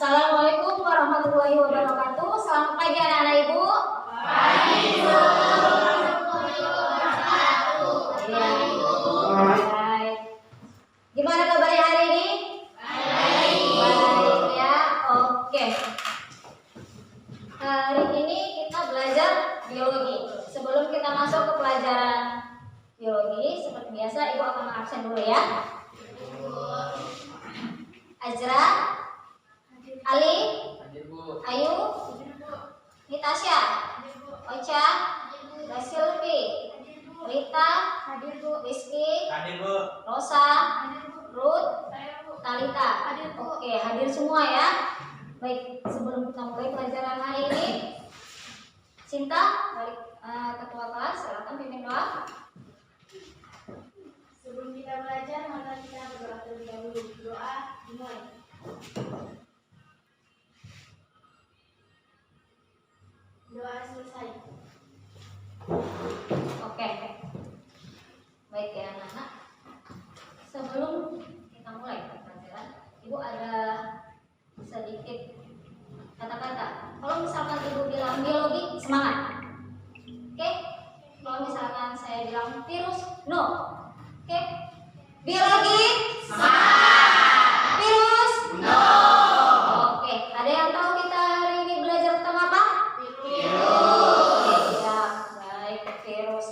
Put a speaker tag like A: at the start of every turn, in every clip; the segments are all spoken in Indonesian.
A: Assalamualaikum warahmatullahi wabarakatuh. Selamat pagi anak-anak ibu. Baik. Gimana kabarnya hari ini? Baik ya. Oke. Hari ini kita belajar biologi. Sebelum kita masuk ke pelajaran biologi, seperti biasa ibu akan mengabsen dulu ya. Azra, Ali, Ayu, Nitasha, Ocha, Silvi, Rita, Rizky, Rosa, Ruth, Talita. Oke, hadir semua ya. Baik, sebelum kita mulai pelajaran hari ini, Cinta, balik ketua kelas, silakan pimpin doa.
B: Sebelum kita belajar, maka kita berdoa terlebih dahulu. Doa dimulai. Doa selesai.
A: Oke. Baik ya anak-anak. Sebelum kita mulai pelajaran, ibu ada sedikit kata-kata. Kalau misalkan ibu bilang biologi, semangat. Oke? Kalau misalkan saya bilang virus, no. Oke? Biologi, semangat. Virus, no. Oke, ada yang tahu kita hari ini belajar tentang apa? Virus. Ya, baik, virus.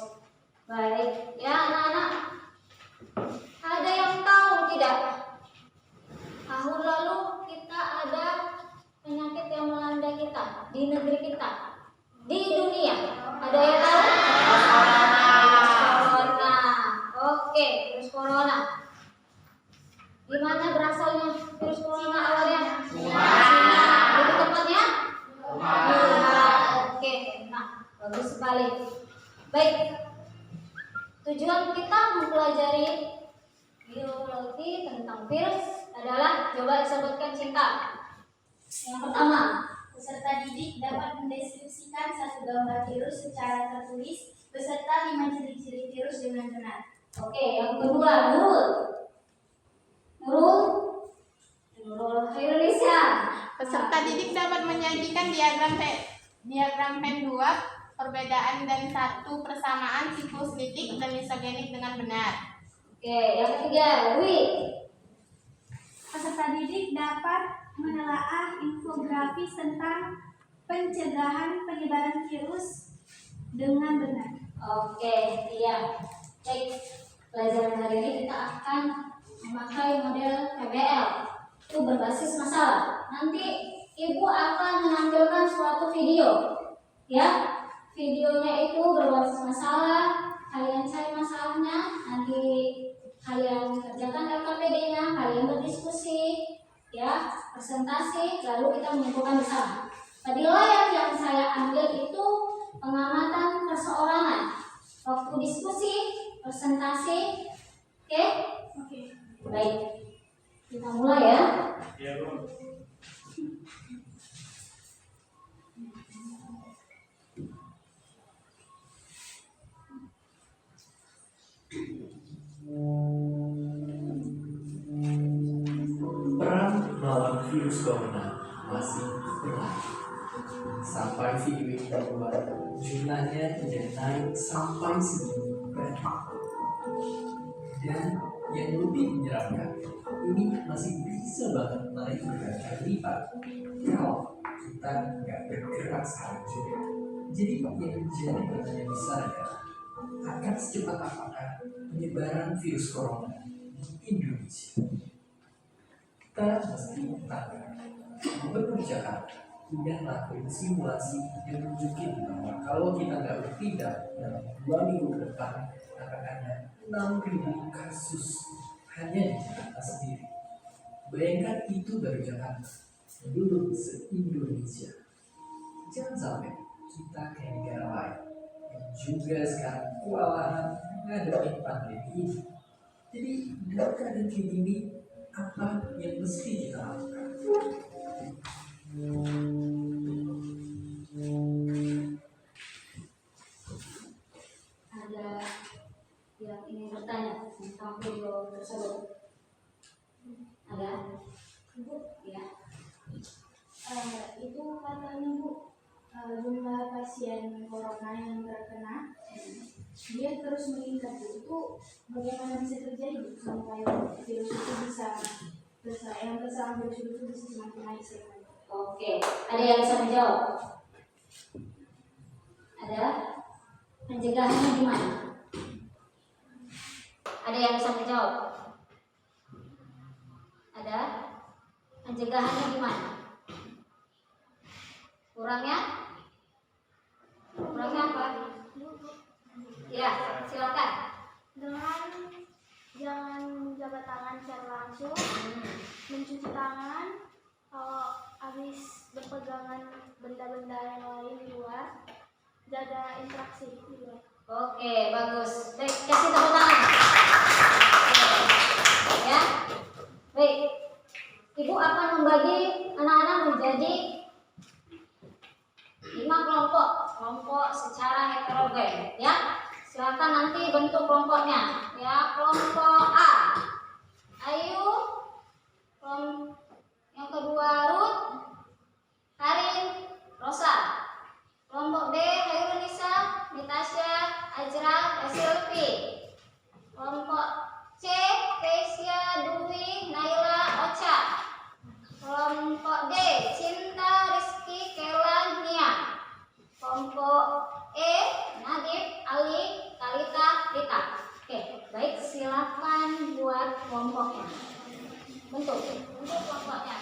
A: Baik, ya anak-anak. Ada yang tahu tidak? Tahun lalu kita ada penyakit yang melanda kita di negeri kita, di dunia. Ada yang tahu? Corona. Oke, virus corona. Di mana berasalnya virus corona awalnya? Cina. Lebih tepatnya? Oke, nah bagus sekali. Baik, tujuan kita mempelajari biologi tentang virus adalah, coba disebutkan Cinta. Yang pertama,
B: Peserta didik dapat mendeskripsikan satu gambar virus secara tertulis beserta 5 ciri-ciri virus dengan benar.
A: oke, yang kedua, Nurul Indonesia.
C: Peserta didik dapat menyajikan diagram Venn 2, perbedaan dan satu persamaan siklus litik dan isogenik dengan benar.
A: Oke, yang ketiga, Wi.
B: Peserta didik dapat menelaah infografis tentang pencegahan penyebaran virus dengan benar.
A: Oke, iya. Baik, pelajaran hari ini kita akan memakai model PBL. Itu berbasis masalah. Nanti ibu akan menampilkan suatu video, ya. Videonya itu berbasis masalah. Kalian cari masalahnya, nanti kalian kerjakan LKPD-nya, kalian berdiskusi, ya, presentasi, lalu kita menyimpulkan bersama. Tadi layar yang saya ambil itu pengamatan perseorangan. Waktu diskusi, presentasi, oke?
B: Oke.
A: Baik, kita mulai ya.
D: Ya, Bu.
E: Perang melawan virus corona masih berlanjut. Sampai video ini dibuat, jumlahnya tidak naik sampai segini banyak. Dan yang lebih menyeramkan, ini masih bisa banget naik berkali lipat kalau kita nggak bergerak sekarang juga. Jadi yang menjadi pertanyaan besar adalah, akan secepat apakah penyebaran virus corona di Indonesia? Kita mesti tanya, Gubernur Jakarta udah lakuin simulasi yang nunjukin bahwa kalau kita nggak bertindak dalam 2 minggu ke depan akan ada 6.000 kasus hanya di Jakarta sendiri. Bayangkan itu dari Jakarta, belum se-Indonesia. Jangan sampai kita kayak negara lain yang juga sekarang kewalahan menghadapi pandemi ini. Jadi dalam keadaan kayak gini, apa yang mesti kita lakukan?
A: Ada yang ingin bertanya tentang video tersebut? Ada? Ya.
B: katanya Bu, jumlah pasien corona yang terkena dia terus meningkat. Itu bagaimana bisa terjadi Bu, sampai virus itu bisa yang terserang virus itu bisa semakin naik sekali?
A: Oke, ada yang bisa menjawab? Ada? Pencegahannya gimana? Ada yang bisa menjawab? Ada? Pencegahannya gimana? Kurangnya? Kurangnya apa? Ya, silakan.
B: Dengan jangan menjabat tangan secara langsung, mencuci tangan, kalau habis berpegangan benda-benda yang lain di luar, jaga interaksi di luar.
A: Oke, bagus. Baik, kasih tepuk tangan. Oke. Ya. Baik. Ibu akan membagi anak-anak menjadi 5 kelompok secara heterogen, ya. Silakan nanti bentuk kelompoknya, ya. Kelompok A, Ayu. Yang kedua Ruth, Karin, Rosa. Kelompok B, Hairunisa, Natasha, Ajra, Silvi. Kelompok C, Kesia, Dwi, Naila, Ocha. Kelompok D, Cinta, Rizky, Kela, Nia. Kelompok E, Nadif, Ali, Talita, Rita. Oke, baik, silakan buat kelompoknya. Bentuk kelompoknya.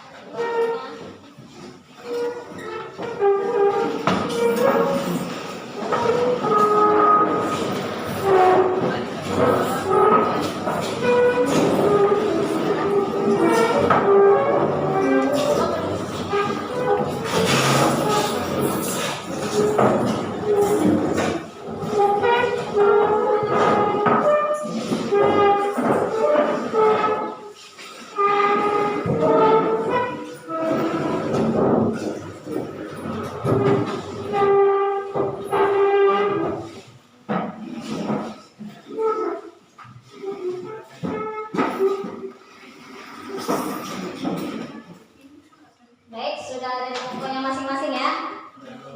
A: Baik, sudah ada di kelompoknya masing-masing ya.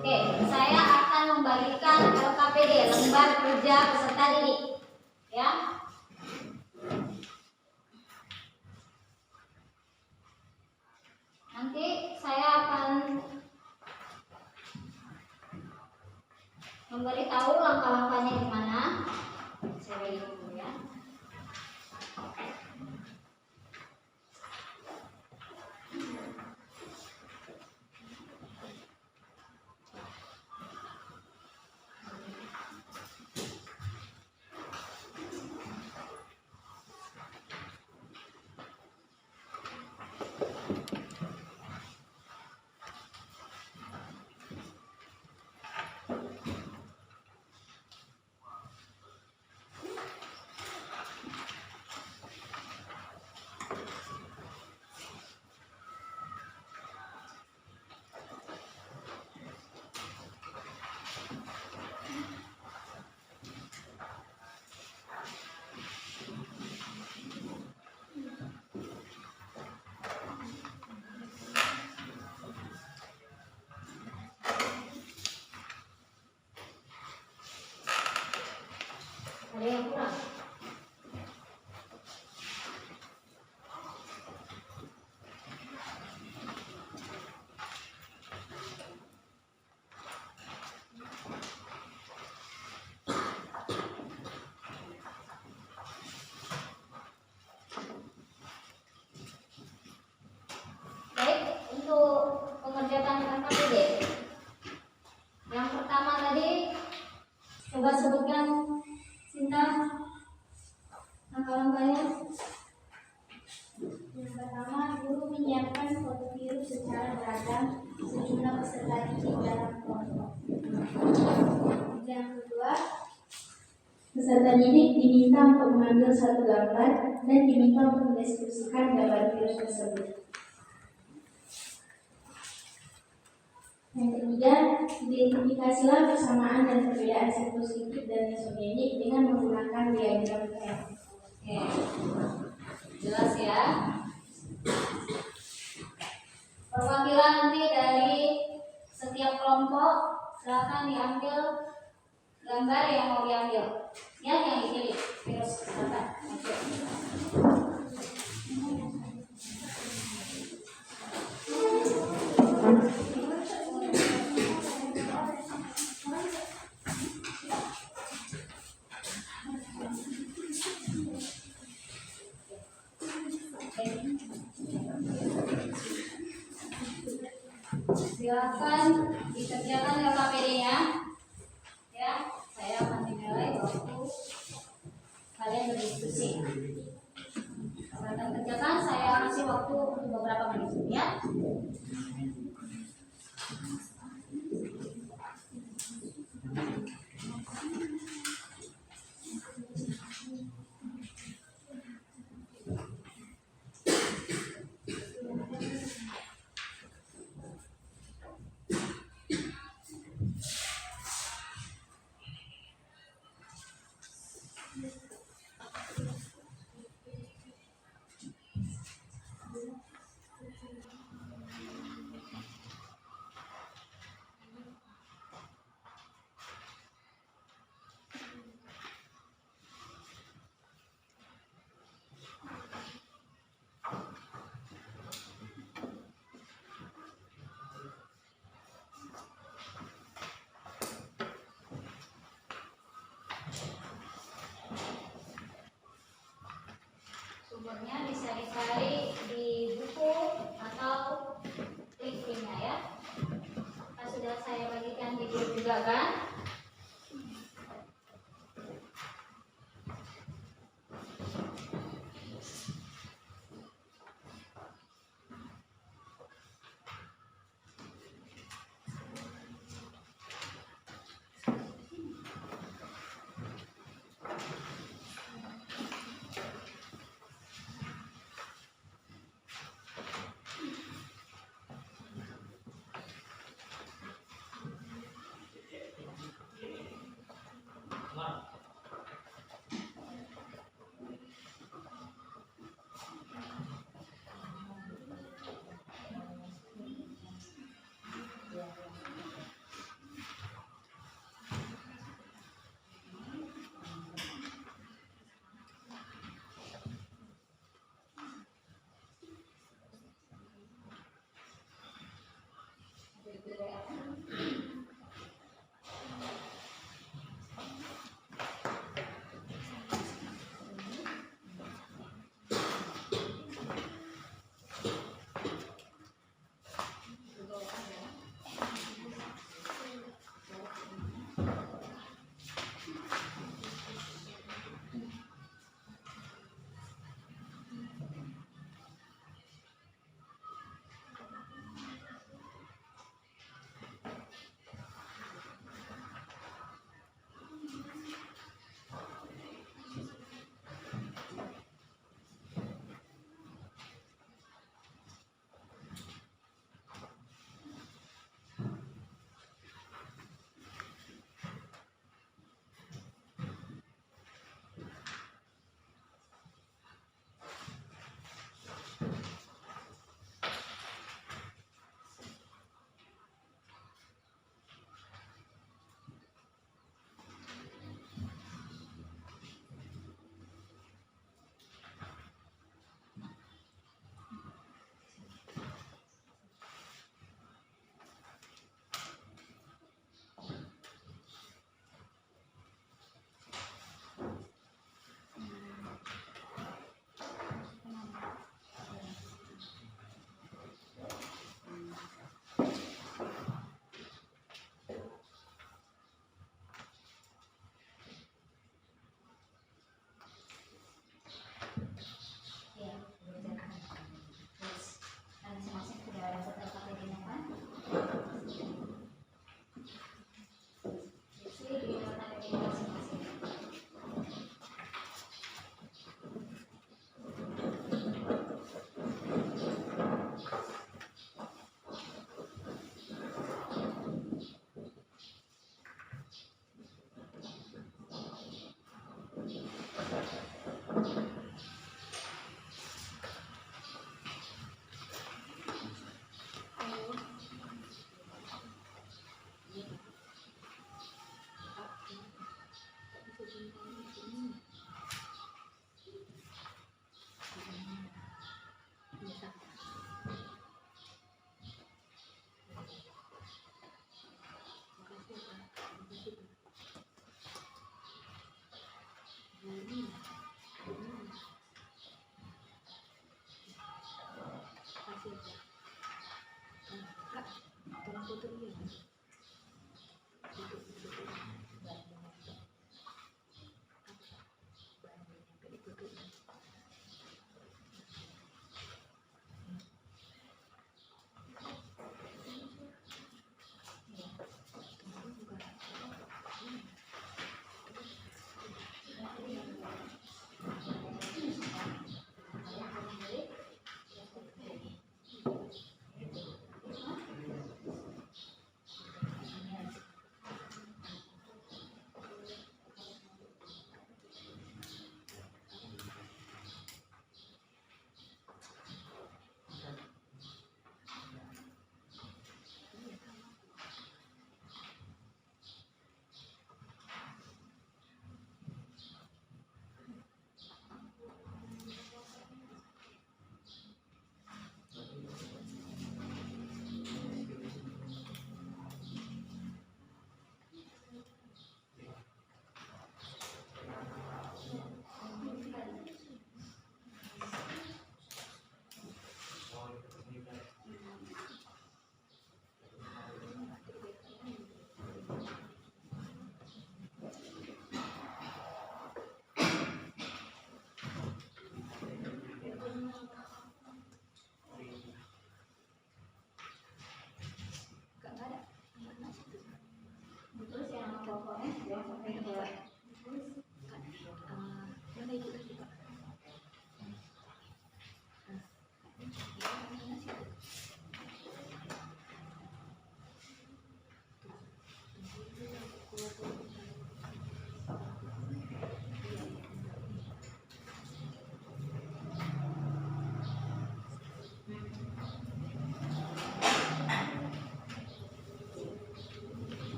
A: Oke, saya akan membagikan LKPD, lembar kerja peserta didik, ya. Nanti saya akan memberitahu langkah-langkahnya gimana. Saya bagi dulu ya. Ada yang kurang? Baik, untuk pengerjaan LKPD. Yang pertama tadi coba sebutkan Cinta langkah-langkahnya.
B: Yang pertama, guru menyiapkan foto virus secara beragam sejumlah peserta didik dalam kelompok. Yang kedua, peserta didik diminta untuk mengambil satu gambar dan diminta untuk mendeskripsikan gambar virus tersebut. Yang ketiga, identifikasilah persamaan dan perbedaan siklus lipid dan mesogenik dengan menggunakan diagram Venn.
A: Oke, jelas ya. Perwakilan nanti dari setiap kelompok silakan diambil gambar yang mau diambil, ya yang dipilih. Terus silakan. Silakan dikerjakan LKPD-nya. Ya, saya akan dinilai waktu kalian berdiskusi. Silakan kerjakan, saya kasih waktu beberapa menit ya.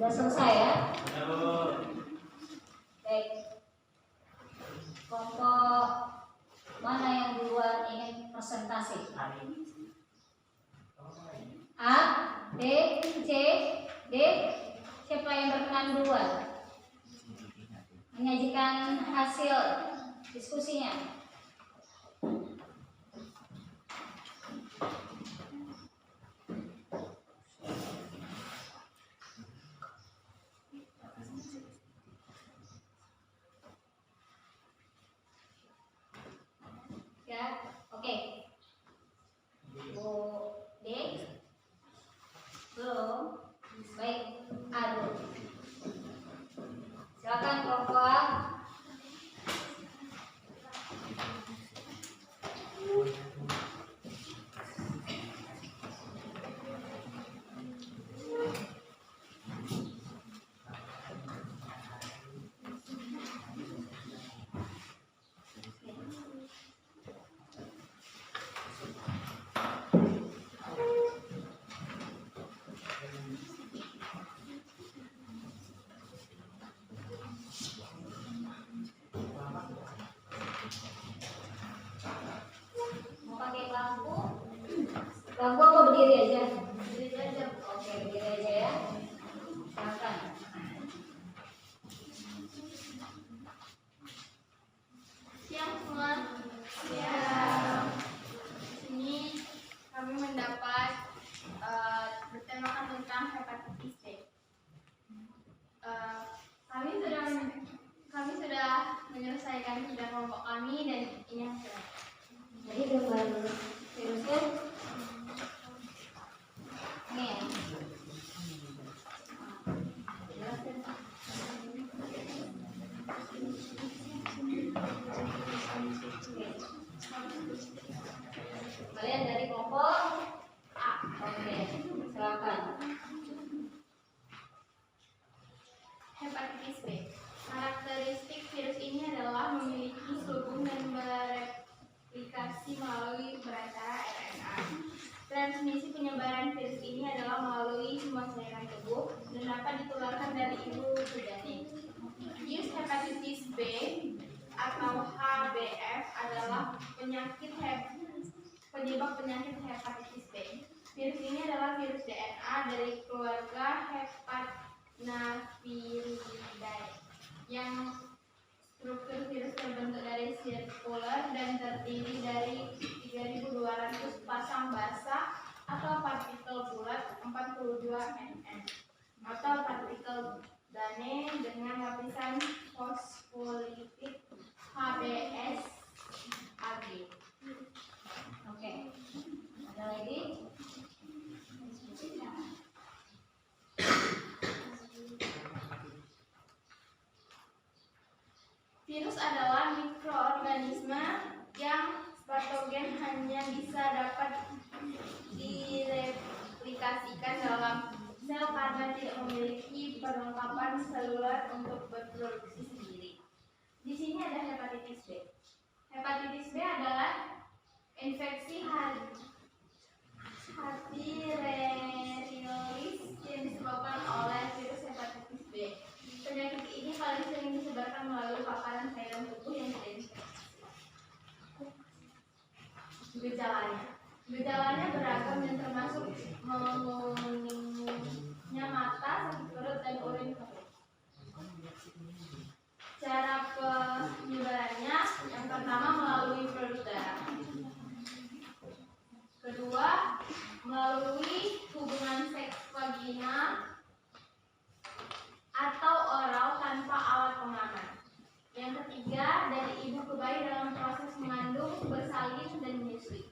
A: Sudah selesai ya? Baik. Kelompok mana yang duluan ingin presentasi? A, B, C, D. Siapa yang berkenan duluan menyajikan hasil diskusinya? Ya, oke. Bu D belum. Baik, aduh. Silakan kelompok A. Mau pakai lampu? Lampu apa berdiri aja? Berdiri aja. Oke, berdiri aja ya. Silakan.
C: Siang semua. Siang. Ini kami mendapat bertemakan tentang hepatitis B. Kami sudah menyelesaikan tiga kelompok kami dan ini hasilnya.
A: Jadi gambar virusnya ini ya. Kalian dari kelompok A. Oke, silakan.
C: Hepatitis B. Karakteristik virus ini adalah memiliki sulbung dan bereplikasi melalui perantara RNA. Transmisi penyebaran virus ini adalah melalui semua cairan tubuh dan dapat ditularkan dari ibu ke janin. Virus hepatitis B atau HBV adalah penyebab penyakit hepatitis B. Virus ini adalah virus DNA dari keluarga Hepatnaviridae yang struktur virus terbentuk dari sirkuler dan terdiri dari 3.200 pasang basah atau partikel bulat 42 nm atau partikel dane dengan lapisan fosfolipid HBS Ag.
A: Oke. Ada lagi?
C: Virus adalah mikroorganisme yang patogen hanya bisa dapat direplikasikan dalam sel karena tidak memiliki perlengkapan seluler untuk berproduksi sendiri. Di sini ada hepatitis B. Hepatitis B adalah infeksi arteriolis yang disebabkan oleh virus hepatitis B. Penyakit ini paling sering disebarkan melalui paparan cairan tubuh yang tidak diinfeksi. Gejalanya beragam dan termasuk menguningnya mata, sakit perut, dan urin kering. Cara penyebarannya yang pertama melalui produk darah. Kedua, melalui hubungan seks vagina atau oral tanpa alat pengaman. Yang ketiga, dari ibu ke bayi dalam proses mengandung, bersalin, dan menyusui.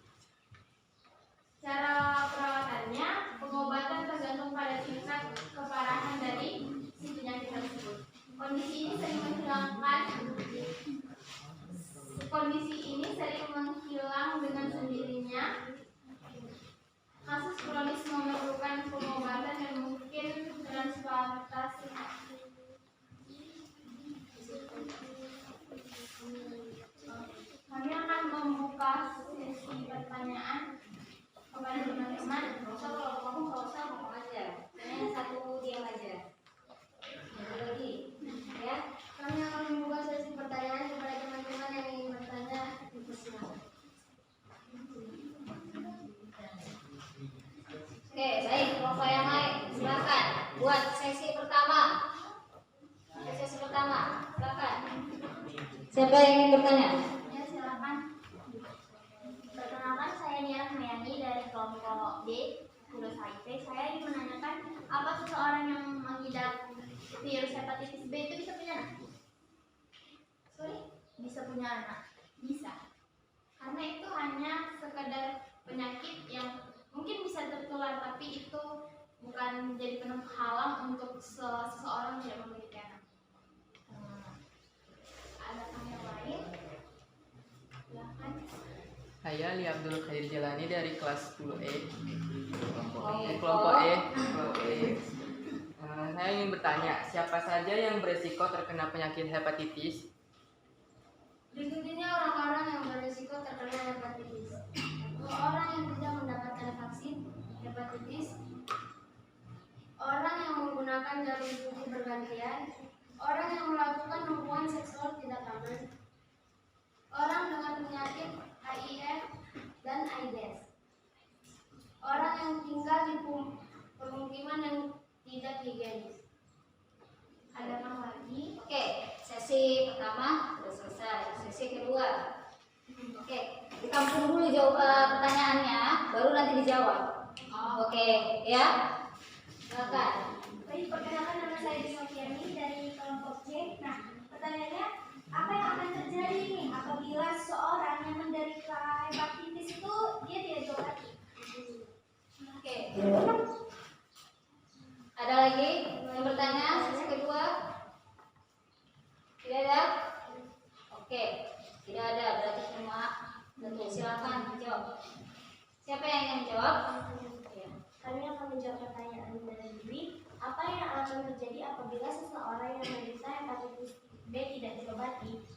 A: buat sesi pertama. Sesi pertama, silakan. Siapa yang ingin bertanya?
C: Ya, silakan. Perkenalkan, saya Nia Rahmayani dari kelompok D, virus HIV. Saya ingin menanyakan, apa seseorang yang mengidap virus hepatitis B itu bisa punya anak? Bisa punya anak? Bisa. Karena itu hanya sekedar penyakit yang mungkin bisa tertular, tapi itu bukan menjadi penghalang untuk seseorang tidak memiliki anak. Ada yang lain? Silakan.
D: Saya Ali Abdul Khair Jalani dari kelas 10E.
A: Kelompok E.
D: Kelompok E. Saya ingin bertanya, siapa saja yang beresiko terkena penyakit hepatitis?
A: Berikut ini orang-orang yang berisiko terkena hepatitis. Orang yang tidak mendapatkan vaksin hepatitis, orang yang menggunakan jarum suntik bergantian, orang yang melakukan hubungan seksual tidak aman, orang dengan penyakit HIV dan AIDS, orang yang tinggal di pemukiman yang tidak higienis.
C: Ada yang lagi?
A: Oke, sesi pertama sudah selesai. Sesi kedua. Oke, ditampung dulu jawab pertanyaannya, baru nanti dijawab. Oke, ya. Silakan.
B: Baik, perkenalkan nama saya Dinoviani dari kelompok C. Nah, pertanyaannya, apa yang akan terjadi nih apabila seorang yang menderita hepatitis itu dia tidak diobati?
A: Oke. Ada lagi yang bertanya? Sesi kedua? Tidak ada? Oke, tidak ada. Berarti semua tentu. Silakan jawab. Siapa yang ingin menjawab? Ya.
B: Kami akan menjawab pertanyaan dari diri. Apa yang akan terjadi apabila seseorang yang menderita hepatitis B tidak diobati?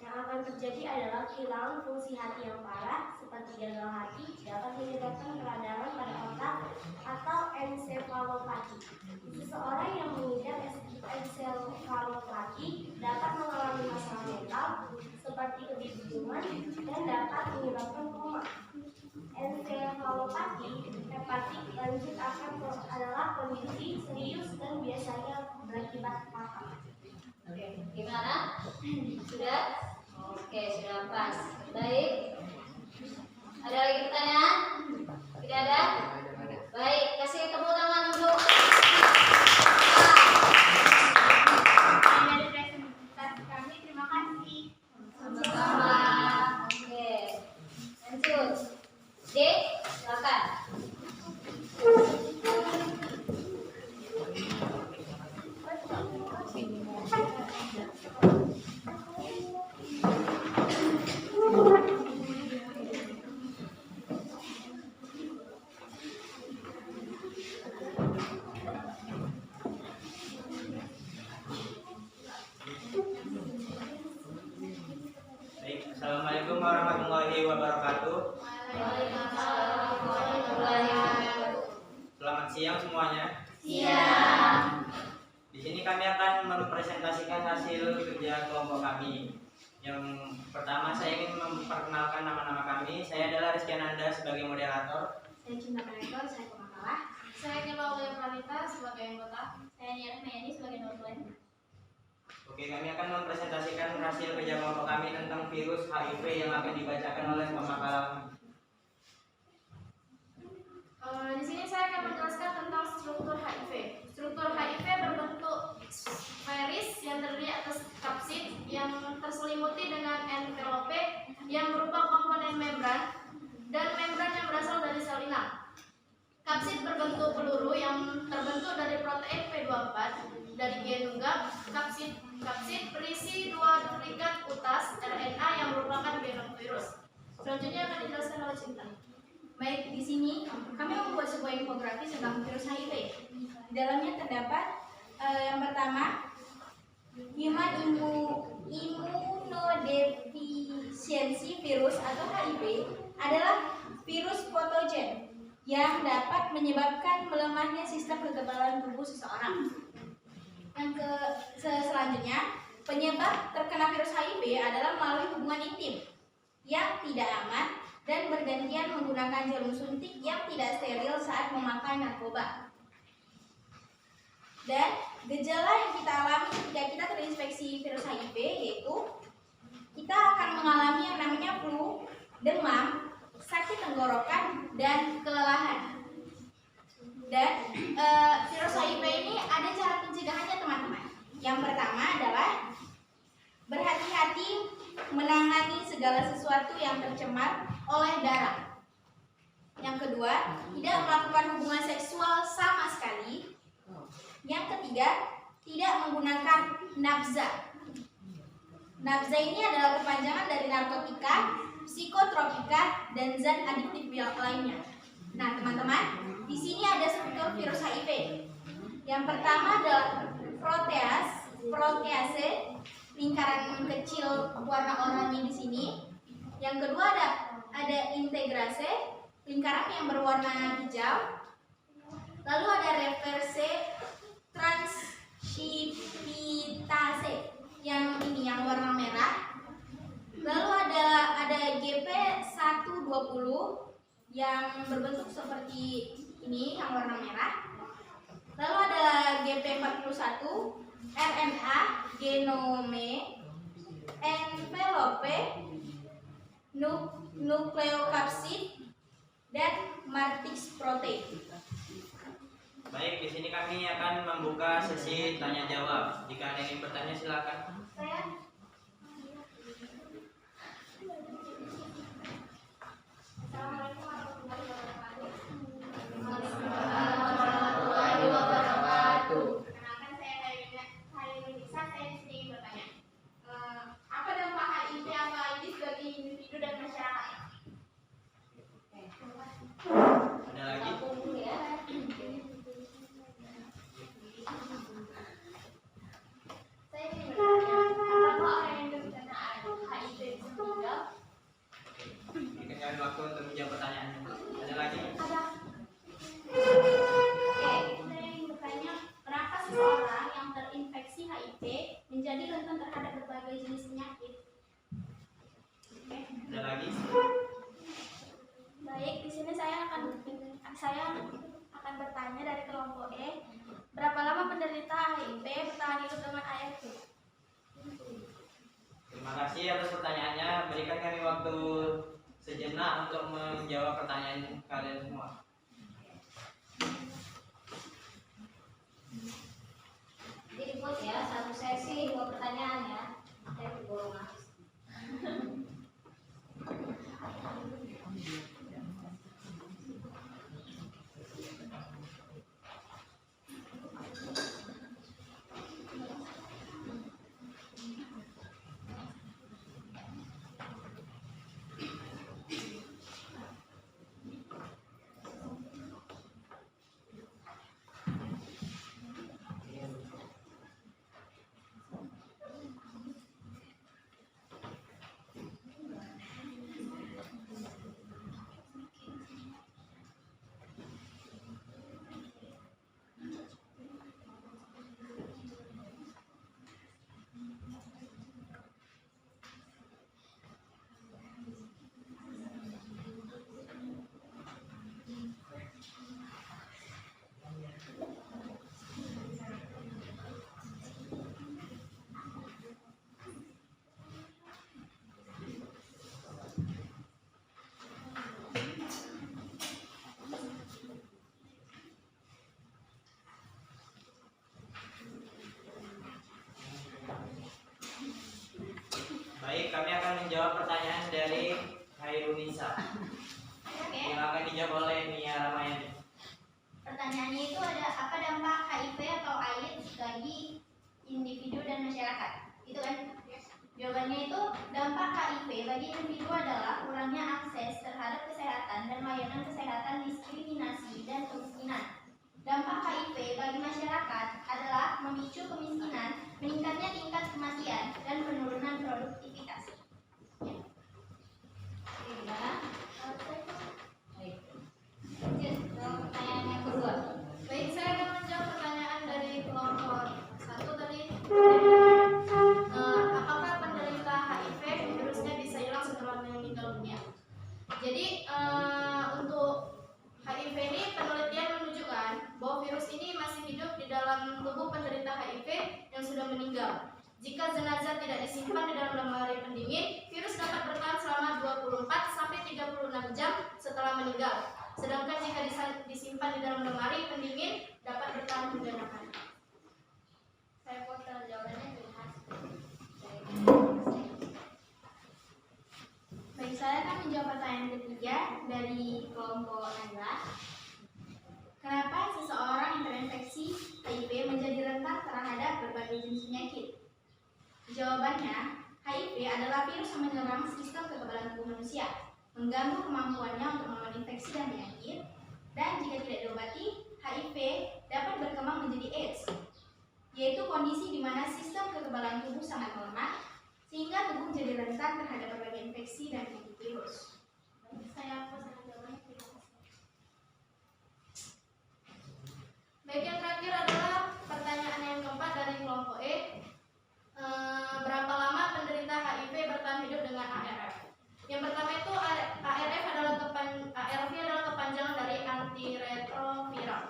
B: Yang akan terjadi adalah kehilangan fungsi hati yang parah, seperti gagal hati, dapat menyebabkan peradangan pada otak atau ensefalopati. Seseorang yang mengidap ensefalopati dapat mengalami masalah mental, seperti kebingungan, dan dapat menyebabkan koma. Ensefalopati hepatik lanjut adalah kondisi serius dan biasanya berakibat fatal.
A: Oke, gimana? Sudah? Oke, sudah pas. Baik. Ada lagi pertanyaan? Tidak ada? Baik, kasih tepuk tangan untuk
C: Dari presentasi kami, terima kasih.
A: sama-sama. Oke, lanjut. D, silakan.
F: Baik, Assalamualaikum warahmatullahi wabarakatuh.
A: Waalaikumsalam warahmatullahi wabarakatuh.
F: Selamat siang semuanya.
A: Siap.
F: Di sini kami akan mempresentasikan hasil kerja kelompok kami. Yang pertama saya ingin memperkenalkan nama-nama kami. Saya adalah Rizky Ananda sebagai moderator.
C: Saya Cinta Kanekor, saya pemakalah. Saya Nila Ulia Pranita sebagai anggota. Saya Nia Rahmayani sebagai dosen.
F: Oke, kami akan mempresentasikan hasil kerja kelompok kami tentang virus HIV yang akan dibacakan oleh pemakalah.
C: Di sini saya akan menjelaskan tentang struktur HIV. Struktur HIV berbentuk sferis yang terdiri atas kapsid yang terselimuti dengan envelope yang berupa komponen membran dan membran yang berasal dari sel inang. Kapsid berbentuk peluru yang terbentuk dari protein P24 dari gen unggah. Kapsid berisi 2 duplikat utas RNA yang merupakan genom virus. Selanjutnya akan dijelaskan oleh Cinta.
B: Baik, di sini kami membuat sebuah infografis tentang virus HIV. Di dalamnya terdapat yang pertama, human immunodeficiency virus atau HIV adalah virus patogen yang dapat menyebabkan melemahnya sistem kekebalan tubuh seseorang. Selanjutnya, penyebab terkena virus HIV adalah melalui hubungan intim yang tidak aman
C: dan bergantian menggunakan jarum suntik yang tidak steril saat memakai narkoba. Dan gejala yang kita alami ketika kita terinfeksi virus HIV yaitu kita akan mengalami yang namanya flu, demam, sakit tenggorokan, dan kelelahan. Dan virus HIV ini ada cara pencegahannya teman-teman. Yang pertama adalah berhati-hati menangani segala sesuatu yang tercemar oleh darah. Yang kedua, tidak melakukan hubungan seksual sama sekali. Yang ketiga, tidak menggunakan nafza. Nafza ini adalah kepanjangan dari narkotika, psikotropika, dan zat adiktif lainnya. Nah, teman-teman, di sini ada struktur virus HIV. Yang pertama adalah protease, lingkaran kecil warna oranye di sini. Yang kedua ada integrase, lingkaran yang berwarna hijau. Lalu ada reverse transcriptase yang ini yang warna merah. Lalu ada GP120 yang berbentuk seperti ini yang warna merah. Lalu ada GP41 RNA genome envelope nukleokapsid dan matrix protein.
F: Baik, di sini kami akan membuka sesi tanya jawab. Jika ada yang ingin bertanya silakan.
C: Assalamualaikum warahmatullahi wabarakatuh.
A: Warahmatullahi wabarakatuh.
C: Perkenalkan, saya Hairunisa. Saya di sini ingin bertanya, apa dampak HIV atau AIDS bagi individu dan masyarakat?
F: Ada lagi?
A: Sambung dulu ya.
C: Saya ingin bertanya, apakah orang yang terkena HIV bisa meninggal?
F: Berikan kami waktu untuk menjawab pertanyaannya. Ada lagi?
C: Ada. Oke, saya ingin bertanya, kenapa seseorang yang terinfeksi HIV menjadi rentan terhadap berbagai jenis penyakit? Oke.
F: Ada lagi?
C: Baik, di sini saya akan bertanya dari kelompok E. Berapa lama penderita HIV bertahan hidup dengan ARV?
F: Terima kasih atas pertanyaannya. Berikan kami waktu sejenak untuk menjawab pertanyaan kalian semua.
A: Jadi buat ya, satu sesi 2 pertanyaan ya. Saya bolong habis.
F: Baik, kami akan menjawab pertanyaan dari Hairunisa.
C: Oke.
F: Yang akan dijawab oleh Nia Ramayani.
C: Pertanyaannya itu ada apa dampak HIV atau AIDS bagi individu dan masyarakat? Itu kan? Jawabannya itu dampak HIV bagi individu adalah kurangnya akses terhadap kesehatan dan layanan kesehatan, diskriminasi, dan kemiskinan. Dampak HIV bagi masyarakat adalah memicu kemiskinan, meningkatnya tingkat kematian, dan penurunan produktivitas.
A: Gimana? Baik. Lanjut ke pertanyaan yang kedua.
C: Baik, saya akan menjawab pertanyaan dari kelompok 1 tadi. Apakah penderita HIV virusnya bisa hilang setelah meninggal dunia? Jadi dalam tubuh penderita HIV yang sudah meninggal. Jika jenazah tidak disimpan di dalam lemari pendingin, virus dapat bertahan selama 24 sampai 36 jam setelah meninggal. Sedangkan jika disimpan di dalam lemari pendingin, dapat bertahan hingga 6 hari. Saya foto jawabannya jelas.
B: Baik, saya akan menjawab pertanyaan ketiga dari kelompok Nanda. Kenapa seseorang yang terinfeksi HIV menjadi rentan terhadap berbagai jenis penyakit? Jawabannya, HIV adalah virus yang menyerang sistem kekebalan tubuh manusia, mengganggu kemampuannya untuk melawan infeksi dan penyakit, dan jika tidak diobati, HIV dapat berkembang menjadi AIDS, yaitu kondisi di mana sistem kekebalan tubuh sangat melemah, sehingga tubuh menjadi rentan terhadap berbagai infeksi dan penyakit virus. Saya pesan jawabannya.
C: Baik, yang terakhir adalah pertanyaan yang keempat dari kelompok E. Berapa lama penderita HIV bertahan hidup dengan ARF? Yang pertama itu ARV adalah kepanjangan dari antiretroviral.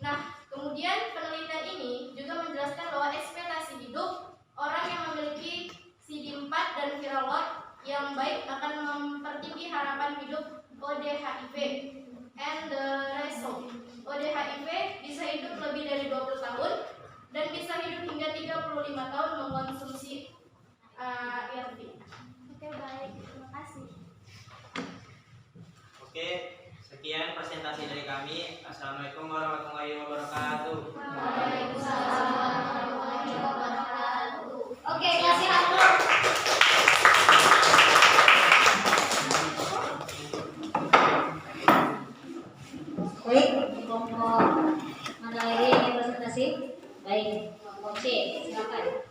C: Nah, kemudian penelitian ini juga menjelaskan bahwa ekspektasi hidup orang yang memiliki CD4 dan viral load yang baik akan mempertinggi harapan hidup ODHIV. And the result, ODHIV bisa hidup lebih dari 20 tahun dan bisa hidup hingga 35 tahun mengkonsumsi ARV.
B: Oke, baik. Terima kasih.
F: Oke, sekian presentasi dari kami. Assalamualaikum warahmatullahi wabarakatuh.
A: Waalaikumsalam warahmatullahi wabarakatuh. Oke, kasih aku. Baik, kelompok mana lagi yang presentasi? Baik, kelompok C, silakan.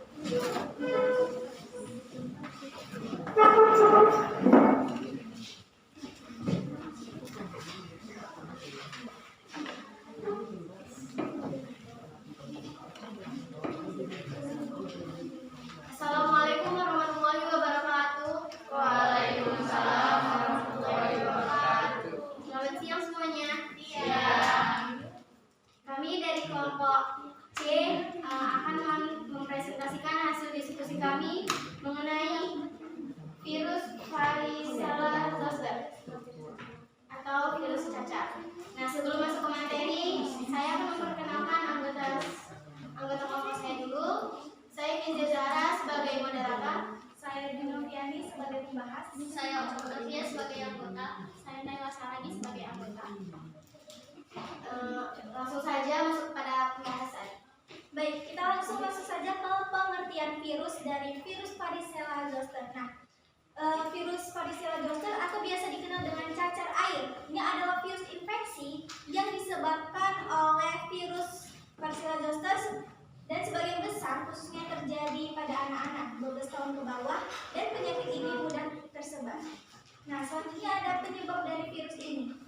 C: Assalamualaikum warahmatullahi wabarakatuh.
F: Waalaikumsalam warahmatullahi wabarakatuh.
C: Selamat siang semuanya.
B: Kami dari kelompok C akan mempresentasikan hasil diskusi kami mengenai virus varicella zoster atau virus cacar. Nah, sebelum masuk ke materi, saya akan memperkenalkan anggota kelompok saya dulu. Saya Kenza Zahra sebagai moderator, saya Dinoviani sebagai pembahas,
C: Saya Octavia sebagai anggota.
B: saya Naila Saragi sebagai anggota.
C: Langsung saja masuk pada pembahasan.
B: Baik, kita langsung masuk saja ke pengertian virus dari virus varicella zoster. Nah, virus varicella zoster atau biasa dikenal dengan cacar air, ini adalah virus infeksi yang disebabkan oleh virus varicella zoster dan sebagian besar khususnya terjadi pada anak-anak 12 tahun ke bawah dan penyakit ini mudah tersebar. Nah, selanjutnya ada penyebab dari virus ini.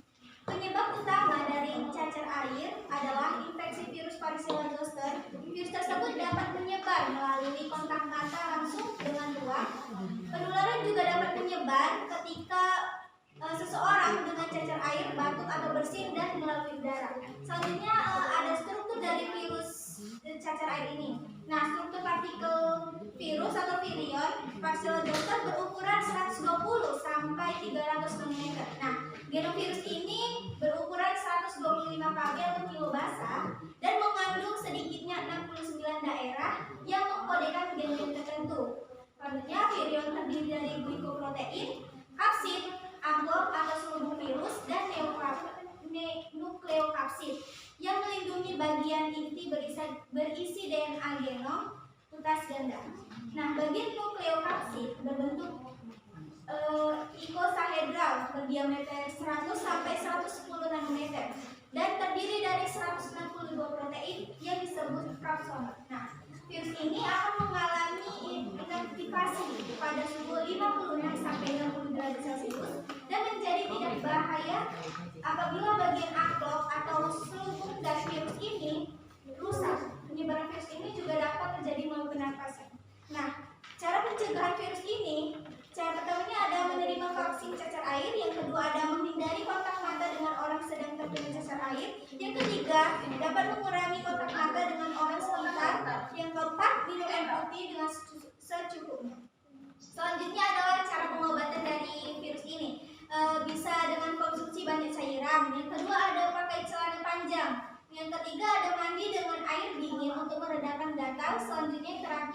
B: Penyebab utama dari cacar air adalah infeksi virus varicella zoster. Virus tersebut dapat menyebar melalui kontak mata langsung dengan ruang. Penularan juga dapat menyebar ketika seseorang dengan cacar air batuk atau bersin dan melalui udara. Selanjutnya ada struktur dari virus cacar air ini. Nah, struktur partikel virus atau virion varicella zoster berukuran 120 sampai 300 mm. Nah, genom virus ini berukuran 125 kb atau kilo basah dan mengandung sedikitnya 69 daerah yang mengkodekan gen-gen tertentu. Selanjutnya, virion terdiri dari glikoprotein, kapsid, amplop atau selubung virus, dan nukleokapsid yang melindungi bagian inti berisi DNA genom tutas ganda. Nah, bagian nukleokapsid berbentuk ikosahedral berdiameter 100 sampai 110 nanometer dan terdiri dari 162 protein yang disebut kapsomer. Nah, virus ini akan mengalami inaktivasi pada suhu 56 sampai 60 derajat Celcius dan menjadi tidak berbahaya apabila bagian amplop atau selubung dari virus ini rusak. Penyebaran virus ini juga dapat terjadi melalui pernapasan. Nah, cara pencegahan virus ini, cara pertamanya ada menerima vaksin cacar air, yang kedua ada menghindari kontak mata dengan orang sedang terkena cacar air, yang ketiga dapat mengurangi kontak mata dengan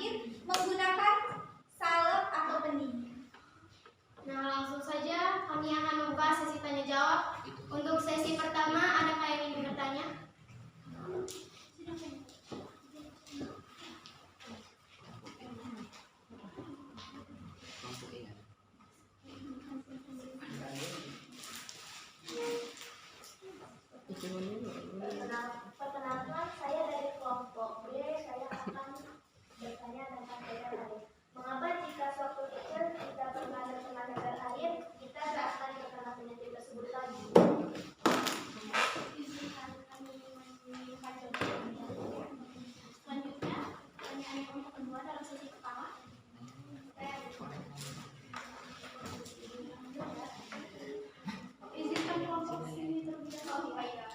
B: penyakit menggunakan salep atau benih?
C: Nah, langsung saja kami akan membuka sesi tanya jawab. Untuk sesi pertama, adakah yang ingin bertanya?
B: Perkenalkan, saya dari kelompok B. Saya akan bertanya tentang cacar air. Mengapa jika suatu kecil kita pernah terkena cacar air, kita tidak akan terkena penyakit tersebut lagi?
C: Izinkan kami menunjukkan contohnya. Selanjutnya, pertanyaan yang untuk kedua dalam sesi pertama. Izinkan kelompok sini terlebih dahulu. Baiklah.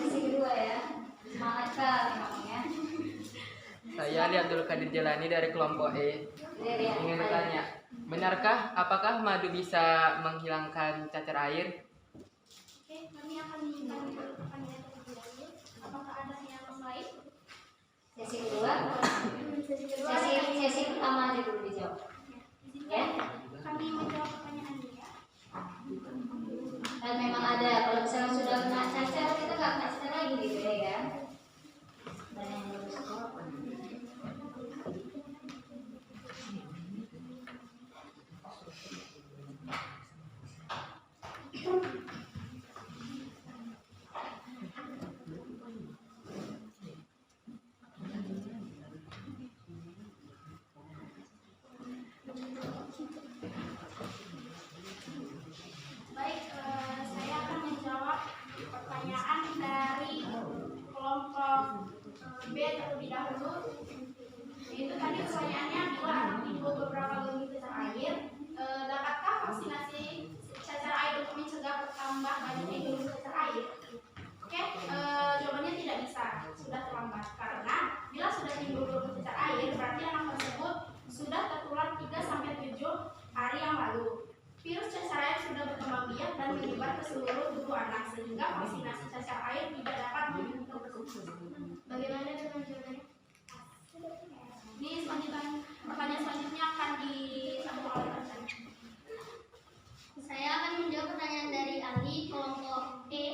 A: Sesi kedua ya. Semangat kak memang ya.
D: Saya Abdul Qadir Jelani dari kelompok E. Ingin bertanya, benarkah apakah madu bisa menghilangkan cacar air?
C: Oke, kami akan menunjukkan pertanyaan terlebih dahulu. Apakah ada yang lain?
A: Sesi kedua.
C: Sesi kedua.
A: Sesi pertama aja dulu dijawab. Ya.
C: Kami menjawab pertanyaan ini ya.
A: Dan memang ada, kalau misalnya sudah kena cacar kita nggak kena cacar lagi gitu ya kan. Dan yang bagus
C: Baik, saya akan menjawab pertanyaan dari kelompok B terlebih dahulu. Itu tadi pertanyaannya, bila anak timbul beberapa gumil cacar air, dapatkah vaksinasi cacar air untuk mencegah bertambah banyaknya gumil cacar air? Oke, jawabannya tidak bisa, sudah terlambat. Karena bila sudah timbul gumil cacar air, berarti anak tersebut sudah tertular 3-7 hari yang lalu. Virus cacar air sudah berkembang biak dan menyebar ke seluruh tubuh anak, sehingga vaksinasi cacar air tidak dapat membentuk. Bagaimana dengan jawabannya? Ini pertanyaan selanjutnya akan disambung oleh Tasya.
G: Saya akan menjawab pertanyaan dari ahli kelompok E.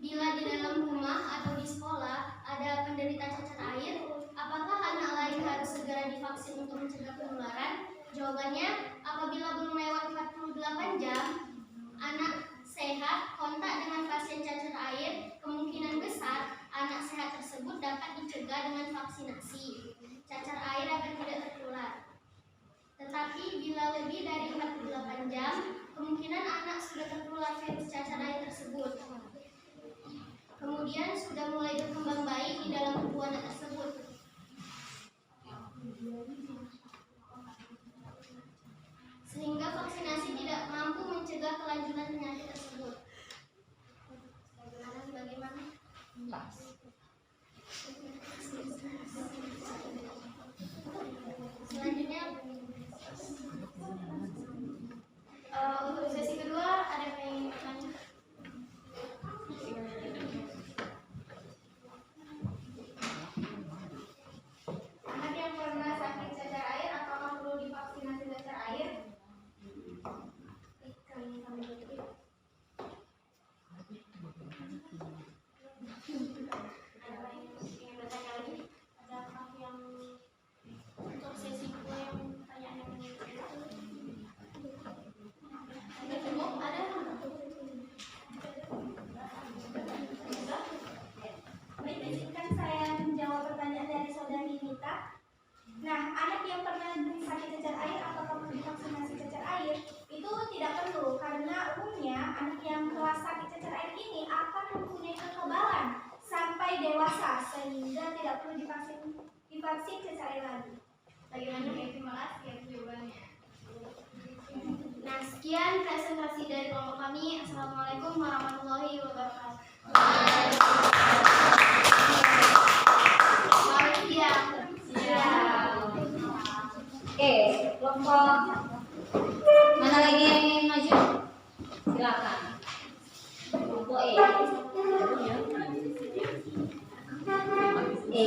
G: Bila di dalam rumah atau di sekolah ada penderita cacar air, apakah anak lain harus segera divaksin untuk mencegah penularan? Jawabannya, apabila belum lewat 48 jam, anak sehat kontak dengan pasien cacar air, kemungkinan besar anak sehat tersebut dapat dicegah dengan vaksinasi. Cacar air akan tidak tertular. Tetapi bila lebih dari 48 jam, kemungkinan anak sudah tertular virus cacar air tersebut. Kemudian sudah mulai berkembang baik di dalam tubuh anak tersebut. Sehingga vaksinasi tidak mampu mencegah kelanjutan penyakit tersebut. Bagaimana? Selanjutnya,
C: Untuk sesi kedua, ada yang ingin bertanya? Anak yang pernah sakit cacar air, apakah perlu divaksinasi cacar air? Ada yang ingin bertanya lagi? Adakah yang untuk sesi kedua yang pertanyaan yang ingin bertanya? Ada cukup? Ada?
B: Baik, izinkan saya menjawab pertanyaan dari saudari Nita. Nah, anak yang pernah sakit cacar air apakah perlu divaksinasi cacar air? Itu tidak perlu, karena umumnya anak yang telah sakit cacar air ini akan mempunyai kekebalan sampai dewasa, sehingga tidak perlu divaksin cacar air lagi.
C: Bagaimana? Terima kasih atas jawabannya. Nah, sekian presentasi dari kelompok kami. Assalamualaikum warahmatullahi wabarakatuh. Selamat siang.
A: Oke, kelompok mana lagi yang ingin maju? Silakan. Kelompok E. E.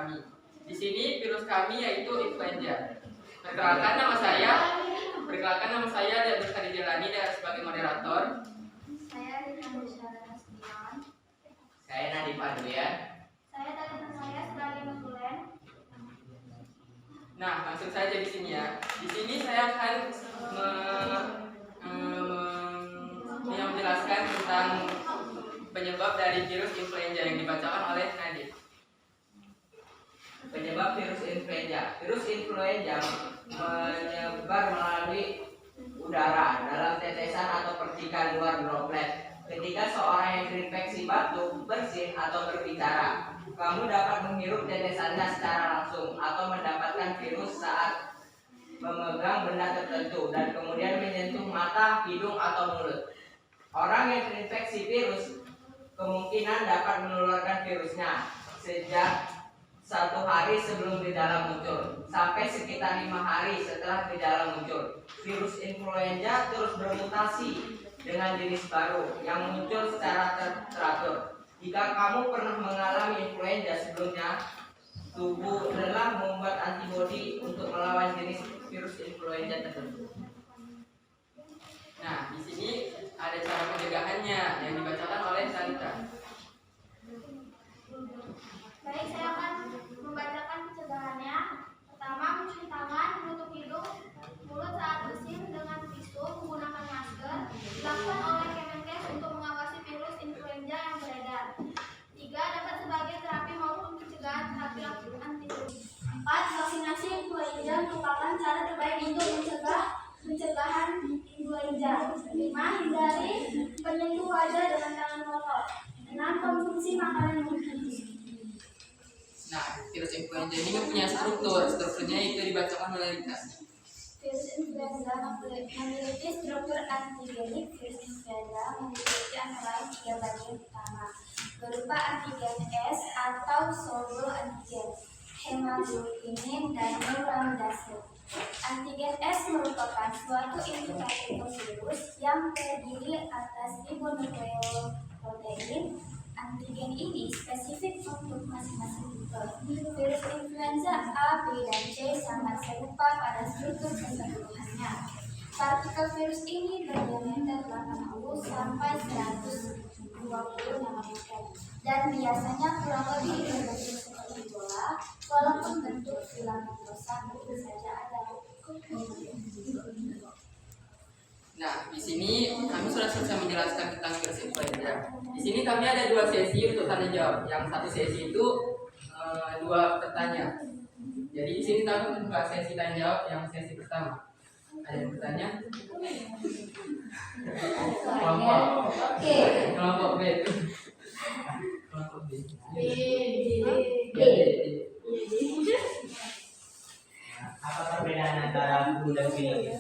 D: kami. Di sini virus kami yaitu influenza. Perkenalkan nama saya Diabdul Qadir Jelani dan sebagai moderator.
C: Saya Rina Busyara Nasution.
F: Saya Nadif Adrian.
C: Saya Talita saya sebagai Nutulen.
D: Nah, langsung saja di sini ya. Di sini saya akan menjelaskan tentang penyebab dari virus influenza yang dibacakan oleh Nadif.
F: Penyebab virus influenza. Virus influenza menyebar melalui udara dalam tetesan atau percikan luar droplet. Ketika seorang yang terinfeksi batuk, bersin, atau berbicara, kamu dapat menghirup tetesannya secara langsung atau mendapatkan virus saat memegang benda tertentu dan kemudian menyentuh mata, hidung, atau mulut. Orang yang terinfeksi virus kemungkinan dapat menularkan virusnya sejak 1 hari sebelum gejala muncul sampai sekitar 5 hari setelah gejala muncul. Virus influenza terus bermutasi dengan jenis baru yang muncul secara teratur. Jika kamu pernah mengalami influenza sebelumnya, tubuh lelah membuat antibodi untuk melawan jenis virus influenza tertentu.
D: Nah, di sini ada cara pencegahannya yang dibacakan oleh Talita.
C: Baik, saya akan membacakan pencegahannya. Pertama, mencuci tangan, menutup hidung, mulut saat bersin dengan tisu, menggunakan masker, dilakukan oleh Kemenkes untuk mengawasi virus influenza yang beredar. 3. Dapat sebagai terapi maupun pencegahan terapi antivirus.
B: 4. Vaksinasi influenza merupakan cara terbaik untuk pencegahan influenza. 5. Hindari menyentuh wajah dengan tangan kotor. 6. Konsumsi makanan yang bergizi.
D: Nah, virus influenza ini mempunyai strukturnya itu dibacakan oleh Rita.
B: Virus influenza memiliki struktur antigenik. Virus influenza memiliki antara lain 3 bagian utama, berupa antigen S atau soluble antigen, hemoglobin, dan neuramidase. Antigen S merupakan suatu indikator virus yang terdiri atas ribonukleoprotein. Antigen ini spesifik untuk masing-masing tipe. Virus influenza A, B, dan C sangat serupa pada struktur keseluruhannya. Partikel virus ini berdiameter 80 sampai 120 nanometer dan biasanya kurang lebih berbentuk seperti bola, walaupun bentuk filamentosa tentu saja ada.
D: Nah, di sini kami sudah selesai menjelaskan tentang virus influenza. Di sini kami ada 2 sesi untuk tanya jawab. Yang satu sesi itu 2 pertanyaan. Jadi di sini kami membuka sesi tanya jawab yang sesi pertama. Ada yang bertanya? Kelompok B. Kelompok B.
F: Apa perbedaan antara flu dan pilek?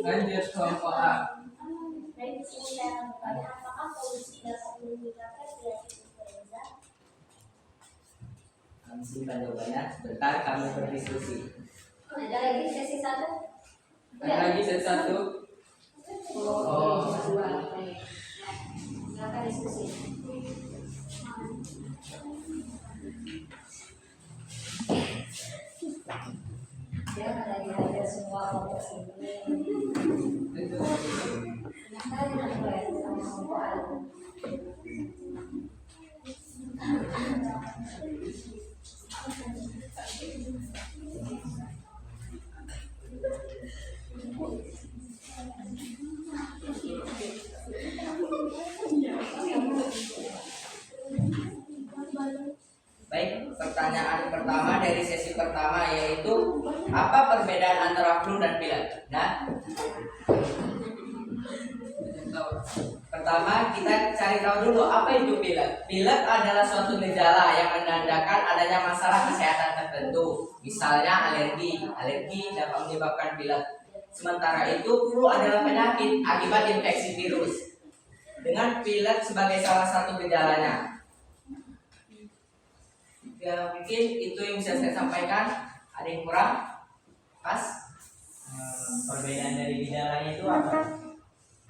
D: Lanjut kelompok A.
B: Baik, di sini saya bertanya, apakah polusi dapat meningkatkan penyakit influenza?
F: Kami simpan jawabannya. Sebentar kami berdiskusi.
A: Ada lagi sesi 1?
D: Ada lagi sesi 1.
A: Silakan diskusi. Jangan lagi ada semua kelompok sini. Silakan mulai sama kelompok A.
F: Baik, pertanyaan pertama dari sesi pertama yaitu apa perbedaan antara flu dan pilek? Nah, pertama kita cari tahu dulu apa itu pilek. Pilek adalah suatu gejala yang menandakan adanya masalah kesehatan tertentu, misalnya alergi. Alergi dapat menyebabkan pilek. Sementara itu flu adalah penyakit akibat infeksi virus, dengan pilek sebagai salah satu gejalanya. Ya, mungkin itu yang bisa saya sampaikan. Ada yang kurang? Pas? Perbedaan dari gejalanya itu apa?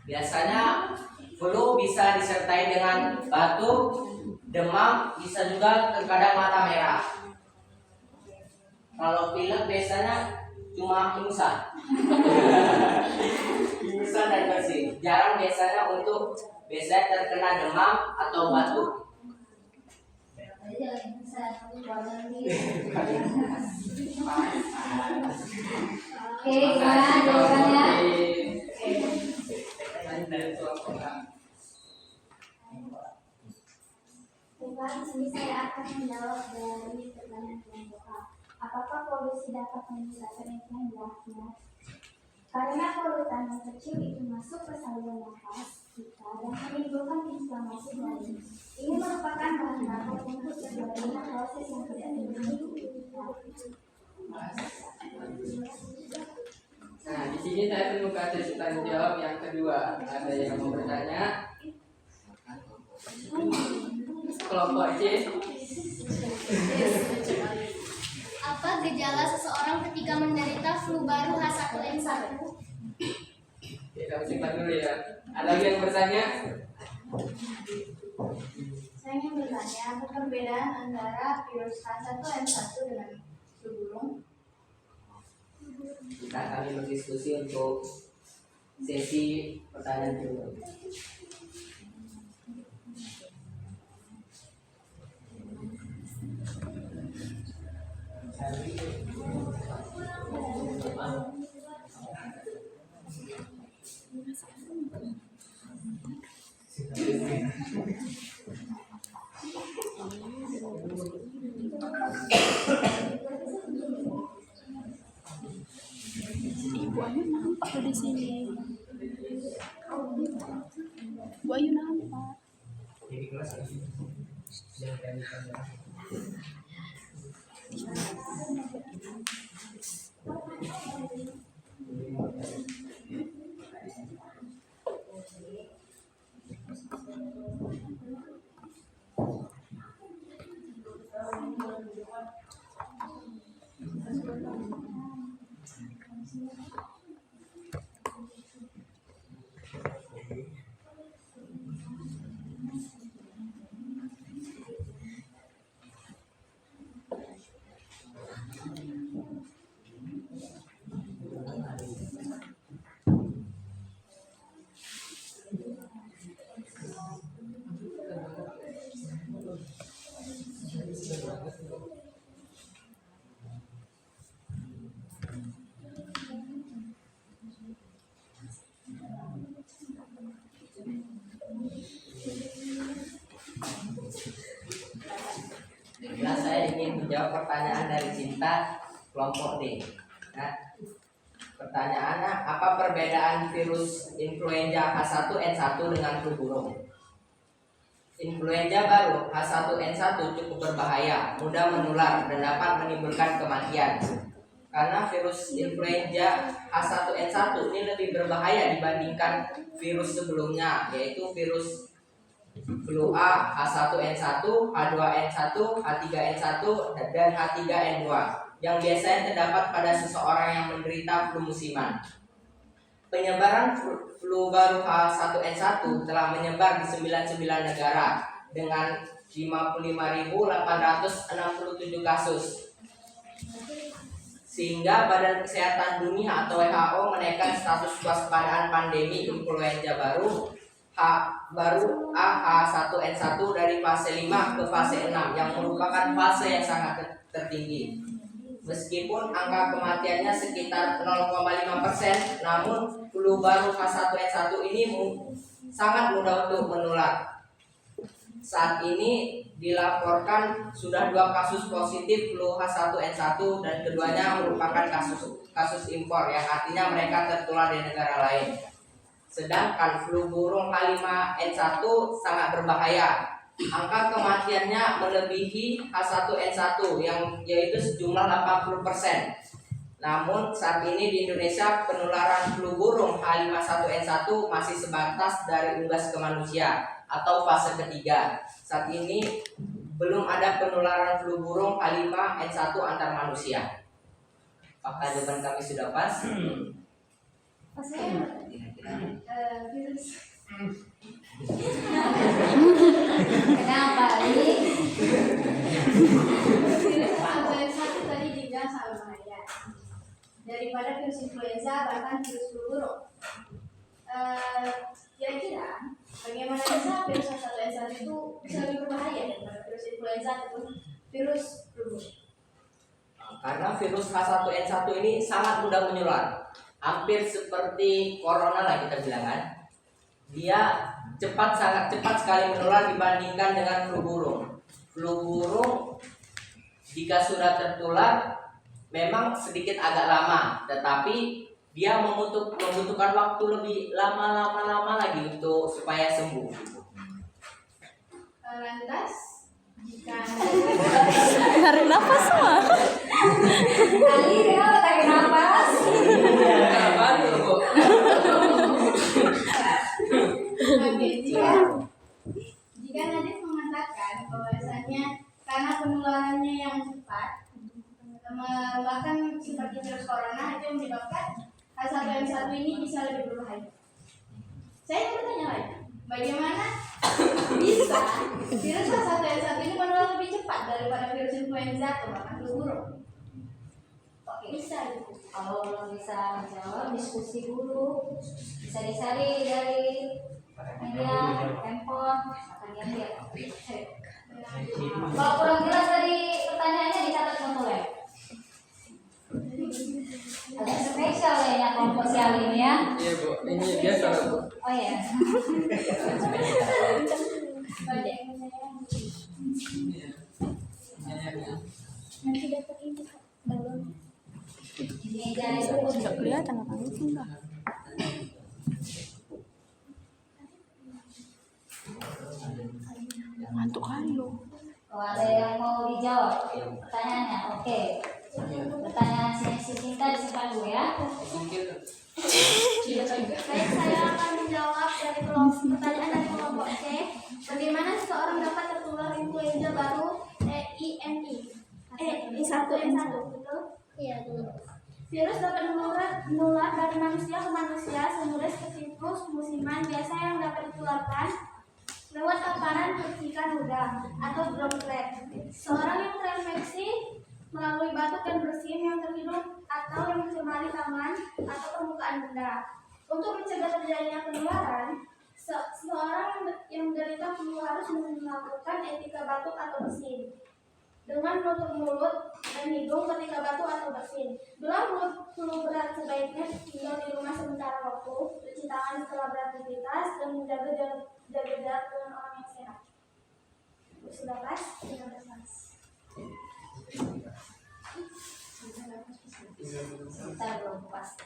F: Biasanya flu bisa disertai dengan batuk, demam, bisa juga terkadang mata merah. Kalau pilek biasanya cuma ingusan. Ingusan dan bersin. Jarang biasanya terkena demam atau batuk.
A: Oke, gimana jawabannya?
B: Baiklah, di sini saya akan menjawab dari pertanyaan kelompok A. Apakah polusi dapat menyebabkan influenza? Karena polutan yang kecil itu masuk ke saluran nafas kita dan menimbulkan inflamasi lain. Ini merupakan bahan bakar untuk terjadinya proses yang tidak diinginkan.
D: Nah, di sini saya temukan sesi tanya jawab yang kedua. Ada yang mau bertanya? Kelompok C.
G: Apa gejala seseorang ketika menderita flu baru H1N1?
D: Oke, kami simpan dulu ya. Ada lagi yang bertanya?
B: Saya ingin bertanya, apa perbedaan antara virus H1N1 dengan flu burung?
F: Kita kami berdiskusi untuk sesi pertanyaan kedua.
H: Ibu Ayu nampak di sini. Bu Ayu nampak.
E: Jadi kelas ini.
F: Nah, saya ingin menjawab pertanyaan dari Cinta kelompok D. Nah, pertanyaannya, apa perbedaan virus influenza H1N1 dengan flu burung? Influenza baru H1N1 cukup berbahaya, mudah menular dan dapat menimbulkan kematian. Karena virus influenza H1N1 ini lebih berbahaya dibandingkan virus sebelumnya, yaitu virus flu A, H1N1, H2N1, H3N1, dan H3N2 yang biasanya terdapat pada seseorang yang menderita flu musiman. Penyebaran flu baru H1N1 telah menyebar di 99 negara dengan 55.867 kasus. Sehingga Badan Kesehatan Dunia atau WHO menaikkan status kewaspadaan pandemi influenza baru H1N1 dari fase 5 ke fase 6 yang merupakan fase yang sangat tertinggi. Meskipun angka kematiannya sekitar 0,5%, namun flu baru H1N1 ini sangat mudah untuk menular. Saat ini dilaporkan sudah 2 kasus positif flu H1N1 dan keduanya merupakan kasus impor yang artinya mereka tertular di negara lain. Sedangkan flu burung H5N1 sangat berbahaya. Angka kematiannya melebihi H1N1 yang yaitu sejumlah 80%. Namun saat ini di Indonesia penularan flu burung H5N1 masih sebatas dari unggas ke manusia atau fase ketiga. Saat ini belum ada penularan flu burung H5N1 antar manusia. Apakah jawaban kami sudah pas?
B: Maksudnya virus.
A: Kenapa ini?
B: Virus influenza itu tadi dibilang sama bahaya daripada virus influenza bahkan virus flu burung. Kira-kira bagaimana bisa virus H1N1 itu bisa lebih berbahaya daripada virus influenza ataupun virus flu burung?
F: Karena virus H1N1 ini sangat mudah menular, hampir seperti corona lah kita bilang kan. Dia sangat cepat sekali menular dibandingkan dengan flu burung. Flu burung jika sudah tertular memang sedikit agak lama, tetapi dia membutuhkan waktu lebih lama lagi untuk supaya sembuh.
B: Lantas jika
H: Tarik nafas semua.
A: Ali dia tarik nafas.
D: Apa tuh, Bu?
B: Oke, jika Nadif mengatakan bahwasanya karena penularannya yang cepat, bahkan seperti virus corona itu menyebabkan H1N1 ini bisa lebih berbahaya. Saya ingin bertanya lagi, bagaimana bisa virus H1N1 ini menular lebih cepat daripada virus influenza atau bahkan flu burung? Kok bisa gitu?
A: Kalau belum bisa menjawab, diskusi dulu. Bisa dicari dari media, handphone, akan diambil. Kalau kurang jelas dari pertanyaannya dicatat menulis. Agak spesial ya kelompok sial ini ya.
D: Iya, Bu. Ini biasa, Bu.
A: Oh ya.
B: Nanti dapat ini balon.
A: Ini jadi
H: Tidak kelihatan apa itu enggak. Ngantuk kali lo.
A: kalau ada yang mau dijawab pertanyaannya, oke. Pertanyaan si Cinta disimpan dulu ya.
C: Baik, saya akan menjawab dari pertanyaan dari kelompok C. Bagaimana seseorang dapat tertular influenza baru H1N1, betul?
G: Iya, betul.
C: Virus dapat menular dari manusia ke manusia semudah seperti flu musiman biasa yang dapat ditularkan lewat paparan percikan udara atau droplet. Seorang yang terinfeksi melalui batuk dan bersin yang terhirup atau yang mencemari tangan atau permukaan benda. Untuk mencegah terjadinya penularan, seorang yang menderita flu harus melakukan etika batuk atau bersin dengan menutup mulut dan hidung ketika batuk atau bersin. Bila flu berat, sebaiknya tinggal di rumah sementara waktu, cuci tangan setelah beraktivitas, dan menjaga jarak dengan orang yang sehat. Sudah pas? Sudah pas.
A: Kita belum pasti.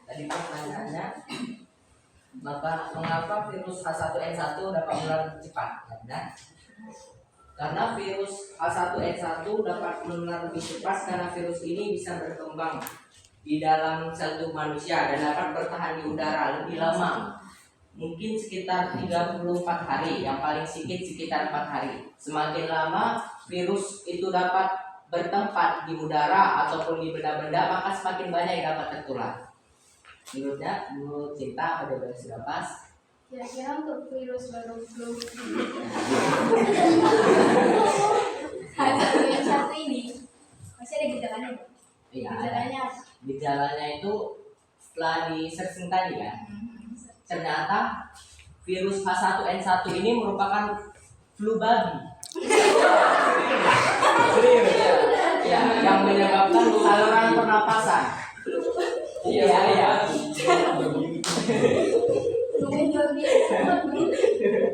F: Tadi pertanyaannya, mengapa virus H1N1 dapat menular cepat? Karena virus H1N1 dapat menular lebih cepat karena virus ini bisa berkembang di dalam sel tubuh manusia dan dapat bertahan di udara lebih lama, mungkin sekitar 34 hari, yang paling sedikit sekitar 4 hari. Semakin lama virus itu dapat bertempat di udara ataupun di benda-benda, maka semakin banyak yang dapat tertular. Menurut Cinta, ada sudah pas?
B: Kira-kira untuk virus baru flu H1N1 ini masih ada gejalanya?
F: Iya.
B: Gejalanya apa?
F: Gejalanya itu setelah di searching tadi kan, ternyata virus H1N1 ini merupakan flu babi. Ya, yang menyebabkan saluran pernapasan. Iya.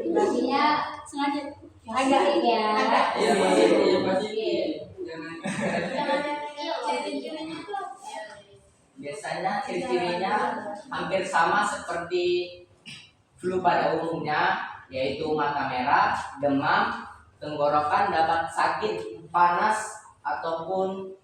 A: Baginya sengaja agak ya.
D: Iya pasti. Jangan.
F: Biasanya ciri-cirinya hampir sama seperti flu pada umumnya, yaitu mata merah, demam, tenggorokan, dapat sakit, panas, ataupun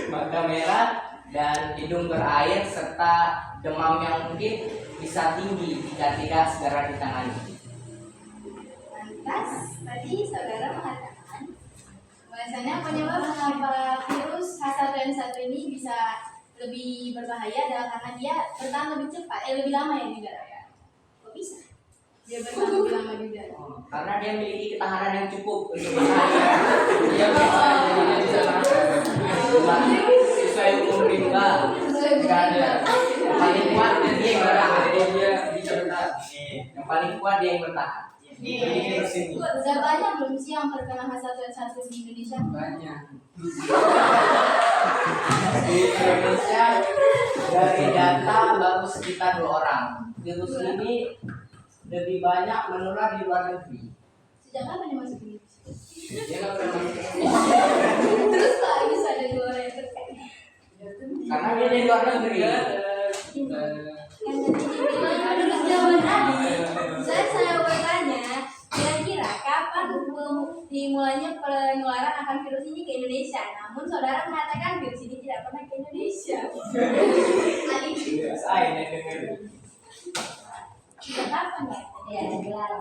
F: mata merah dan hidung berair serta demam yang mungkin bisa tinggi jika tidak segera ditangani.
B: Lantas, tadi saudara mengatakan bahwasanya penyebab mengapa virus H1N1 ini bisa lebih berbahaya adalah karena dia bertahan lebih cepat, lebih lama ya di udara ya. Kok bisa? Dia bertahan lebih lama di udara.
F: Karena dia memiliki ketahanan yang cukup untuk bertahan.
D: Dia bisa
F: Sesuai hukum rimba, yang paling kuat dia yang bertahan.
D: Dia bisa bertahan.
F: Yang paling kuat dia yang bertahan.
B: Udah banyak belum sih yang terkena H1N1 di Indonesia?
D: Banyak.
F: Di Indonesia dari data baru sekitar 2 orang. Virus ini lebih banyak menular di luar negeri.
B: Sejak kapan dia masuk ke Indonesia?
F: Dia nggak pernah
B: Terus kok bisa ada 2 orang yang terkena?
F: karena dia di luar negeri.
B: Terus jawaban tadi, saya bertanya, kira-kira kapan dimulainya penularan akan virus ini ke Indonesia? Namun saudara mengatakan virus ini tidak pernah ke Indonesia. Ali, sejak kapan ya?
A: Ya, gelar.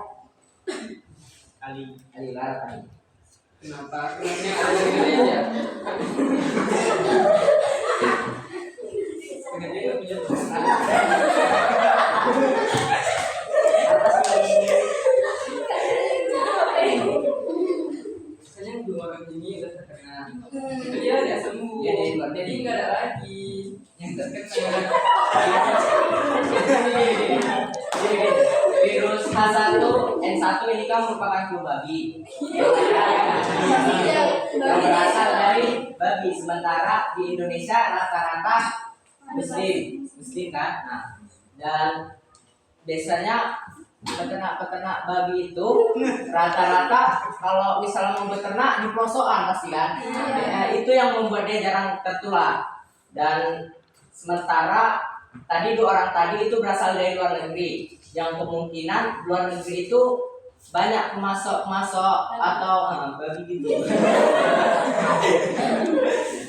F: Ali Lara.
D: Kenapa? Kenapa ada di Indonesia? Karena dia nggak punya pesan. Misalnya 2 orang ini udah terkena, itu dia udah sembuh.
F: Dia di luar
D: Jadi nggak ada lagi yang terkena.
F: virus H1N1 ini kan merupakan flu babi yang berasal dari babi, sementara di Indonesia rata-rata muslim kan. Nah, dan biasanya peternak babi itu rata-rata kalau misalnya mau beternak di pelosokan pasti kan. Itu yang membuat dia jarang tertular. Dan sementara tadi 2 orang tadi itu berasal dari luar negeri, yang kemungkinan luar negeri itu banyak masuk atau babi gitu.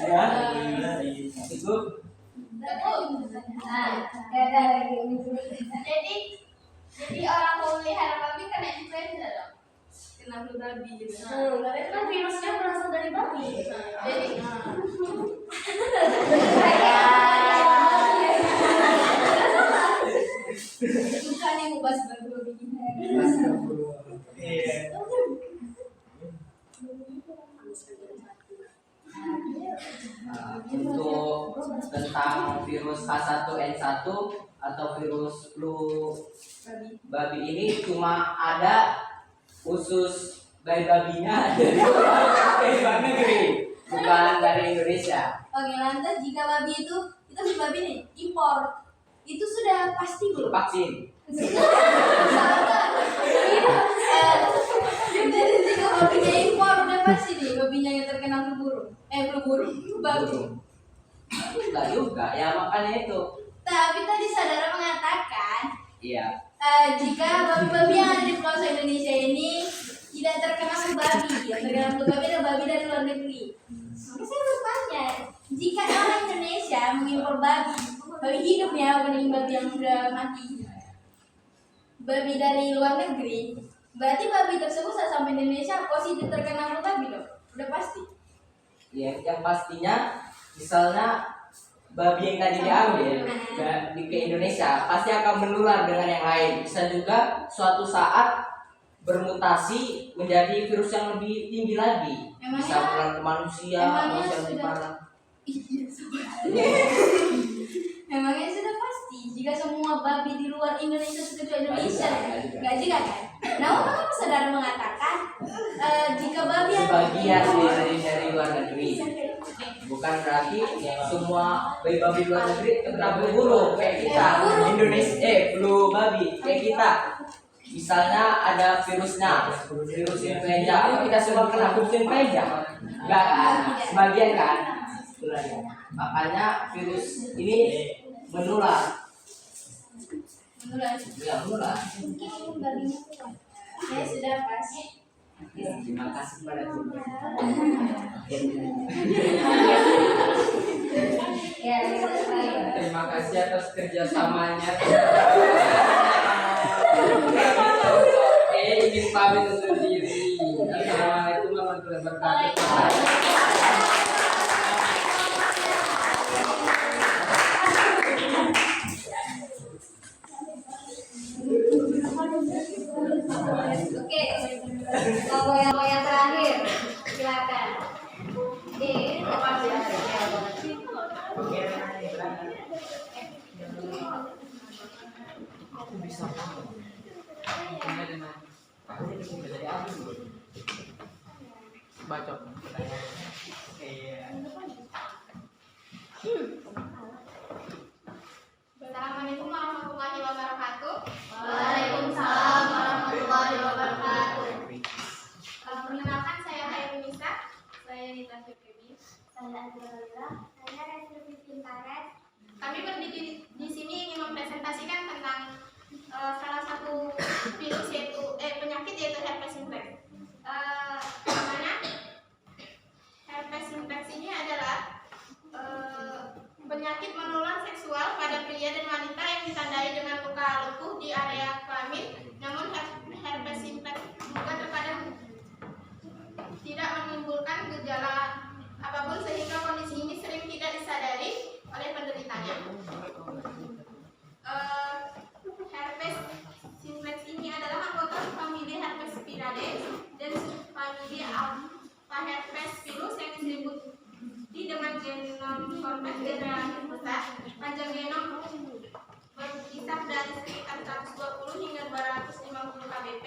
F: Ya, itu
C: Jadi orang memelihara babi kena influenza dong. Kena flu babi gitu.
B: Karena kan virusnya berasal dari babi.
C: Jadi
B: Bukan yang ubah sebagai babi gini.
F: untuk tentang virus H1N1 atau virus flu babi ini cuma ada khusus babi-babinya dari luar negeri, bukan dari Indonesia.
B: Oke, lantas jika babi itu si babi nih impor, itu sudah pasti belum?
F: Vaksin.
B: Jadi jika babinya impor udah pasti nih babinya yang terkena flu burung, babi.
F: Enggak juga, ya makanya itu.
B: Tapi tadi saudara mengatakan
F: Iya.
B: jika babi-babi yang ada di pelosok Indonesia ini tidak terkena flu babi, yang terkena flu babi adalah babi dari luar negeri. Maka saya bertanya, jika orang Indonesia mengimpor babi hidup ya, bukan babi yang sudah mati, babi dari luar negeri, berarti babi tersebut saat sampai Indonesia positif terkena flu babi dong? Udah pasti.
F: Ya, yang pastinya misalnya babi yang tadi diambil ke Indonesia pasti akan menular dengan yang lain. Bisa juga suatu saat bermutasi menjadi virus yang lebih tinggi lagi. Bisa menular ke manusia, manusia lebih parah.
B: Memangnya sudah pasti jika semua babi di luar Indonesia kecuali Indonesia, nggak juga kan? Namun mengapa saudara mengatakan jika babi yang
F: Sebagian dari luar negeri, bukan berarti semua babi luar negeri kena flu burung kayak kita. Indonesia flu babi kayak kita. Misalnya ada virusnya, virus influenza, apa kita semua kena virus influenza? Enggak kan? Sebagian kan? Makanya virus ini menular. Ya, menular.
B: mungkin babinya kuat? Ya sudah pasti.
F: Terima kasih pada Tuhan. Terima kasih atas kerjasamanya. Oke, ingin pamit undur diri. Assalamualaikum warahmatullahi wabarakatuh.
A: Oke, kelompok yang terakhir, silakan. Di depan
D: Bacot.
C: Assalamualaikum warahmatullahi wabarakatuh.
A: Waalaikumsalam warahmatullahi wabarakatuh.
C: Perkenalkan saya Hairul Nisa, saya Nita Firkebi.
G: Saya Azralila, saya Restribusi Pintares.
C: Kami berdiri di sini ingin mempresentasikan tentang salah satu virus yaitu penyakit yaitu herpes simplex. Namanya herpes simplex ini adalah penyakit menular seksual pada pria dan wanita yang ditandai dengan luka lupuh di area kelamin. Namun herpes simplex juga terkadang tidak menimbulkan gejala apapun sehingga kondisi ini sering tidak disadari oleh penderitanya. Herpes simplex ini adalah anggota famili Herpespiridae dan subfamili Alpha herpes virus yang diselimuti dengan genom kompleks dan relatif besar. Panjang genom berkisar dari sekitar 120 hingga 250 kbp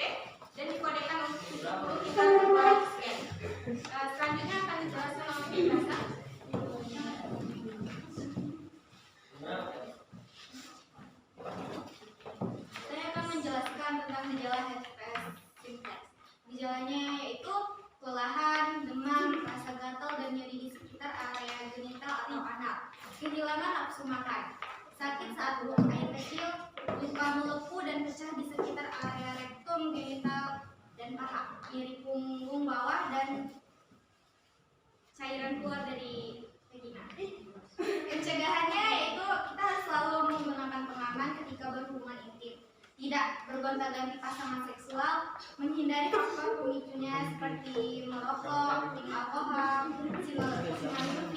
C: dan dikodekan untuk 70 hingga 200 scan. Selanjutnya akan dijelaskan oleh Pinasa.
G: Saya akan menjelaskan tentang gejala herpes simplex. Gejalanya yaitu kelelahan, demam, rasa gatal dan nyeri di sekitar area genital atau anal, kehilangan nafsu makan, sakit saat buang air kecil, luka melepuh dan pecah di sekitar area rektum, genital,
C: bergonta-ganti pasangan seksual, menghindari faktor pemicunya seperti merokok, minum alkohol, sinar UV,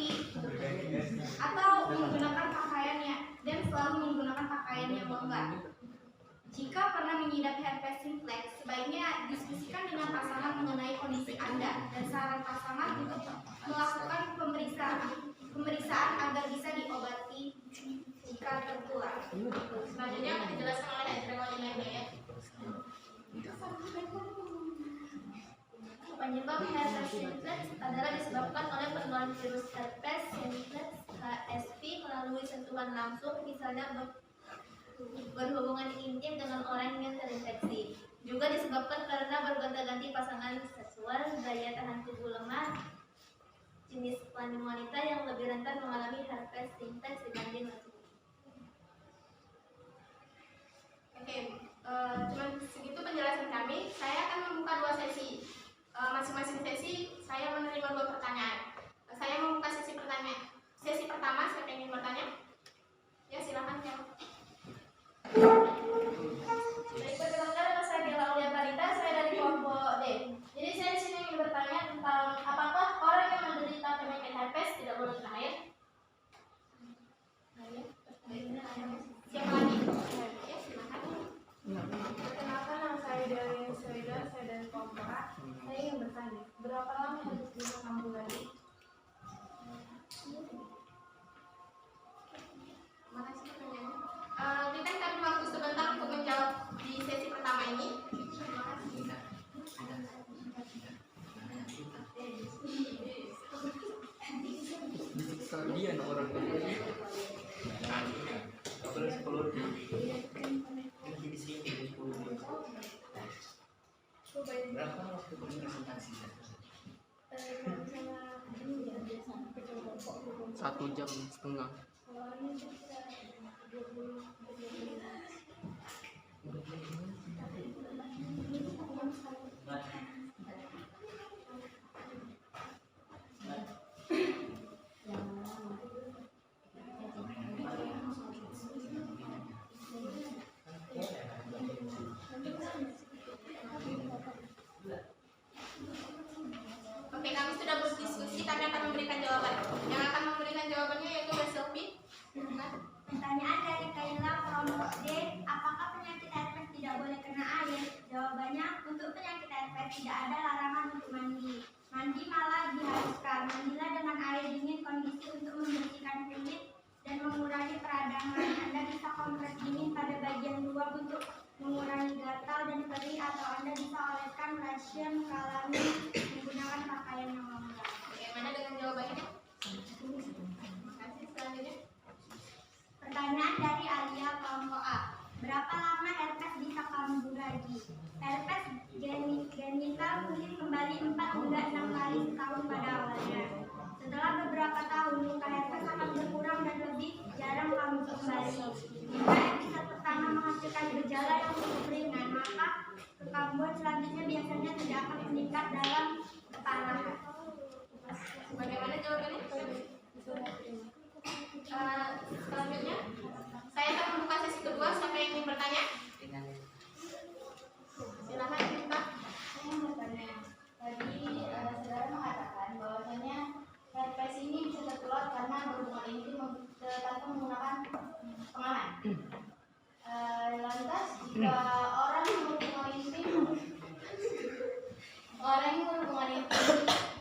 C: atau menggunakan pakaiannya dan selalu menggunakan pakaian yang longgar. Jika pernah mengidap herpes simplex, sebaiknya diskusikan dengan pasangan mengenai kondisi Anda dan saran pasangan untuk melakukan pemeriksaan agar bisa diobati jika tertular. Selanjutnya akan dijelaskan oleh Adriana ya. Penyebab herpes simplex adalah disebabkan oleh penularan virus herpes simplex HSV melalui sentuhan langsung, misalnya berhubungan intim dengan orang yang terinfeksi. Juga disebabkan karena bergonta-ganti pasangan seksual, daya tahan tubuh lemah, jenis kelamin wanita yang lebih rentan mengalami herpes simplex dibanding laki-laki. Oke, cuman segitu penjelasan kami. Saya akan membuka 2 sesi. Masing-masing sesi saya menerima 2 pertanyaan. Saya membuka sesi pertanyaan. Sesi pertama, siapa yang ingin bertanya? Ya, silakan jawab. Baik, perkenalkan nama saya Bella Aulia Parita, saya dari kelompok D. Jadi saya di sini ingin bertanya tentang apakah orang yang menderita penyakit herpes tidak boleh kena air? Siapa lagi? Ya, silakan.
I: Perkenalkan, nama saya dari Soida, saya dari kelompok A. Saya ingin bertanya, berapa lama harus bisa ambulans?
C: Makasih pertanyaannya. Berikan kami waktu sebentar untuk menjawab di sesi pertama ini.
D: Dia orang
E: Berapa waktu presentasi?
D: 1,5 jam.
C: Oke, kami sudah berdiskusi, kami akan memberikan jawaban. Yang akan memberikan jawabannya yaitu Mbak Selvi.
B: Pertanyaan dari Kaila kelompok D, apakah penyakit herpes tidak boleh kena air? Jawabannya, untuk penyakit herpes tidak ada larangan untuk mandi. Mandi malah diharuskan. Mandilah dengan air dingin kondisi untuk membersihkan kulit dan mengurangi peradangan. Anda bisa kompres dingin pada bagian luar untuk mengurangi gatal dan perih, atau Anda bisa oleskan lotion muka alami menggunakan pakaian yang longgar.
C: Bagaimana dengan jawabannya? Terima kasih. Selanjutnya.
B: Pertanyaan dari Alia kelompok A. Berapa lama herpes bisa kambuh lagi? Herpes genital mungkin kembali 4 hingga 6 kali setahun pada awalnya. Setelah beberapa tahun, luka herpes akan berkurang dan lebih jarang kambuh kembali. Jika episode pertama menghasilkan gejala yang cukup ringan, maka kekambuhan selanjutnya biasanya tidak akan meningkat dalam keparahan.
C: Bagaimana jawabannya? Selanjutnya, saya akan membuka sesi kedua. Siapa yang ingin bertanya? Silakan dibuka.
B: Saya mau bertanya. Tadi saudara mengatakan bahwasanya herpes ini bisa tertular karena berhubungan intim tanpa menggunakan pengaman. Lantas jika orang yang berhubungan intim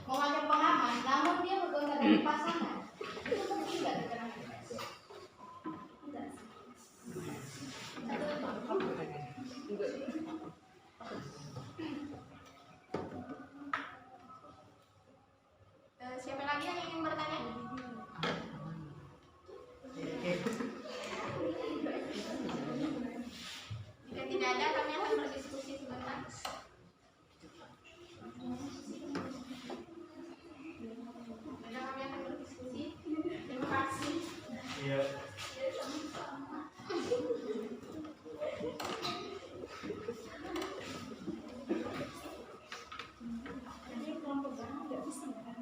B: memakai pengaman, namun dia bergonta-ganti pasangan, itu mungkin tidak terkena herpes? Tidak.
C: Siapa lagi yang ingin bertanya? Jika tidak ada, kami akan berdiskusi sebentar. Sudah, kami akan berdiskusi. Terima kasih.
E: Iya.
B: Jadi kelompok B nggak bisa ya?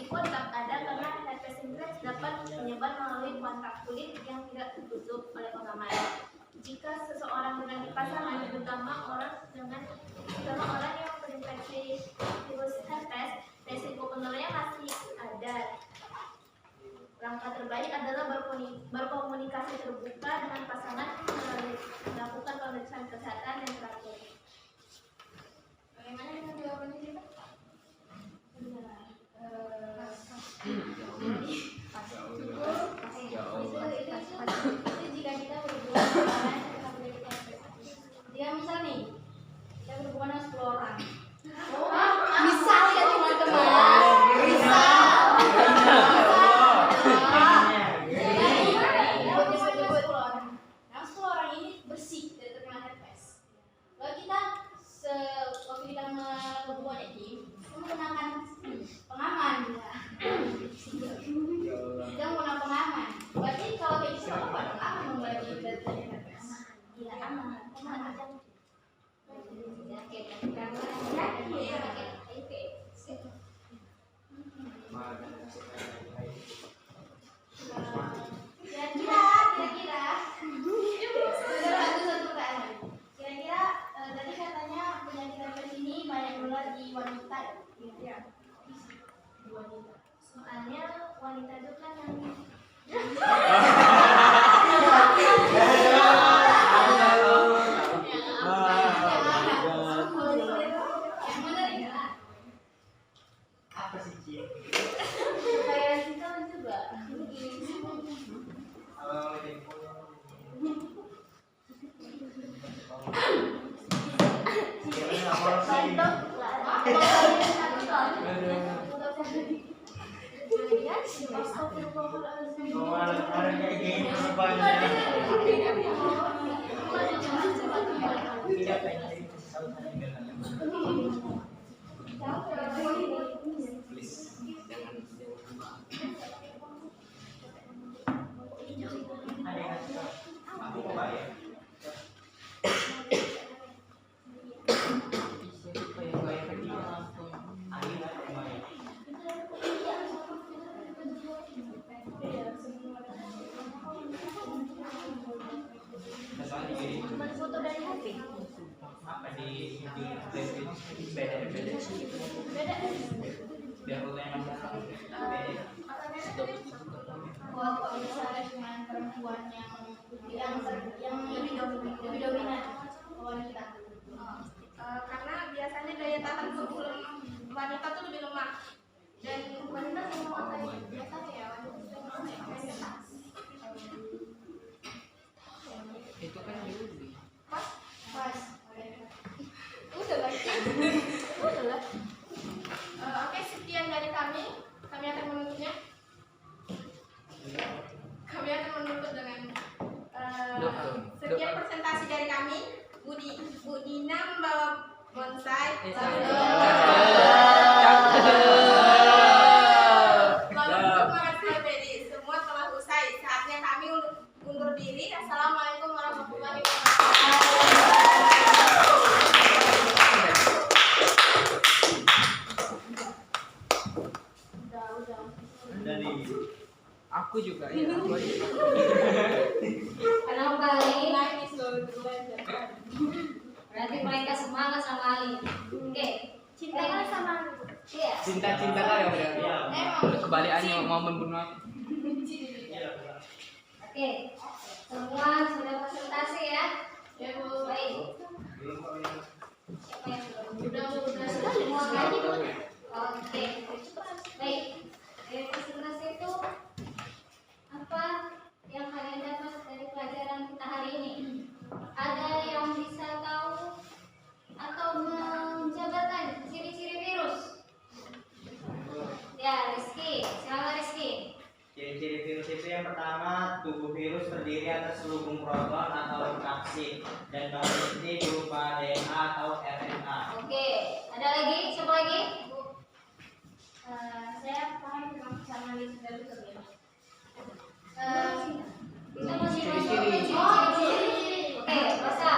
C: risiko tetap ada karena herpes simplex dapat menyebar melalui kontak kulit yang tidak tertutup oleh pengaman. Jika seseorang dengan pasangan, terutama orang yang terinfeksi virus herpes, risiko penularannya masih ada. Langkah terbaik adalah berkomunikasi terbuka dengan pasangan, melakukan pemeriksaan kesehatan yang teratur. Bagaimana dengan jawabannya kita? Itu jika kita berhubungan dia misal nih kita berhubungan dengan 10 orang.
B: Misal ya teman-teman.
C: Nah, 10 orang ini bersih dari terkena herpes. Lalu kita waktu kita berhubungan ini menggunakan pengaman ya. Kita menggunakan pengaman. Berarti kalau kayak gitu apa? Aman dong berarti dari herpes. Iya aman. Kira-kira tadi katanya penyakit herpes ini banyak menular di wanita ya? Di wanita. Soalnya wanita itu kan yang
F: Apa sih Ci?
C: kayak kita juga.
F: Aku mau bayar.
C: Foto dari HP.
F: Apa di beda biar foto yang
C: Wah, kok misalnya cuma perempuan yang lebih dominan wanita. Karena biasanya daya tahan tubuh wanita tuh lebih lemah dan wanita semua biasanya ya wanita
D: Itu kan Yuli.
C: pas udah lah udah lah. Oke, sekian dari kami akan menutupnya. Kami akan menutup dengan sekian presentasi dari kami. Bu Dina membawa bonsai. Lalu untuk mengasih Pedi, semua telah usai. Saatnya kami undur diri. Assalamualaikum warahmatullahi wabarakatuh.
D: Aku juga ya.
A: Kenapa kali? Berarti mereka semangat sama Ali. Oke.
C: Cinta kan sama
A: Iya.
D: Cinta-cinta lah ya udah.
C: emang
D: Kebalikannya mau membunuh aku.
A: Oke. Semua sudah presentasi ya.
C: ya Bu.
A: Baik. Siapa yang belum?
C: Udah
A: Semua kan? Oke. Baik. Dari presentasi itu apa yang kalian dapat dari pelajaran kita hari ini? Ada yang bisa tahu atau menjabarkan ciri-ciri virus? Ya, Rizky. Silakan Rizky.
F: Ciri-ciri virus itu yang pertama, tubuh virus terdiri atas selubung proton atau kapsid dan bahan inti berupa DNA atau RNA.
A: Oke. Ada lagi? Siapa lagi?
C: Saya paham tentang sama di sudah betul ya.
A: Kita masih
D: Ciri-ciri.
A: ciri-ciri. Oke, Rosa.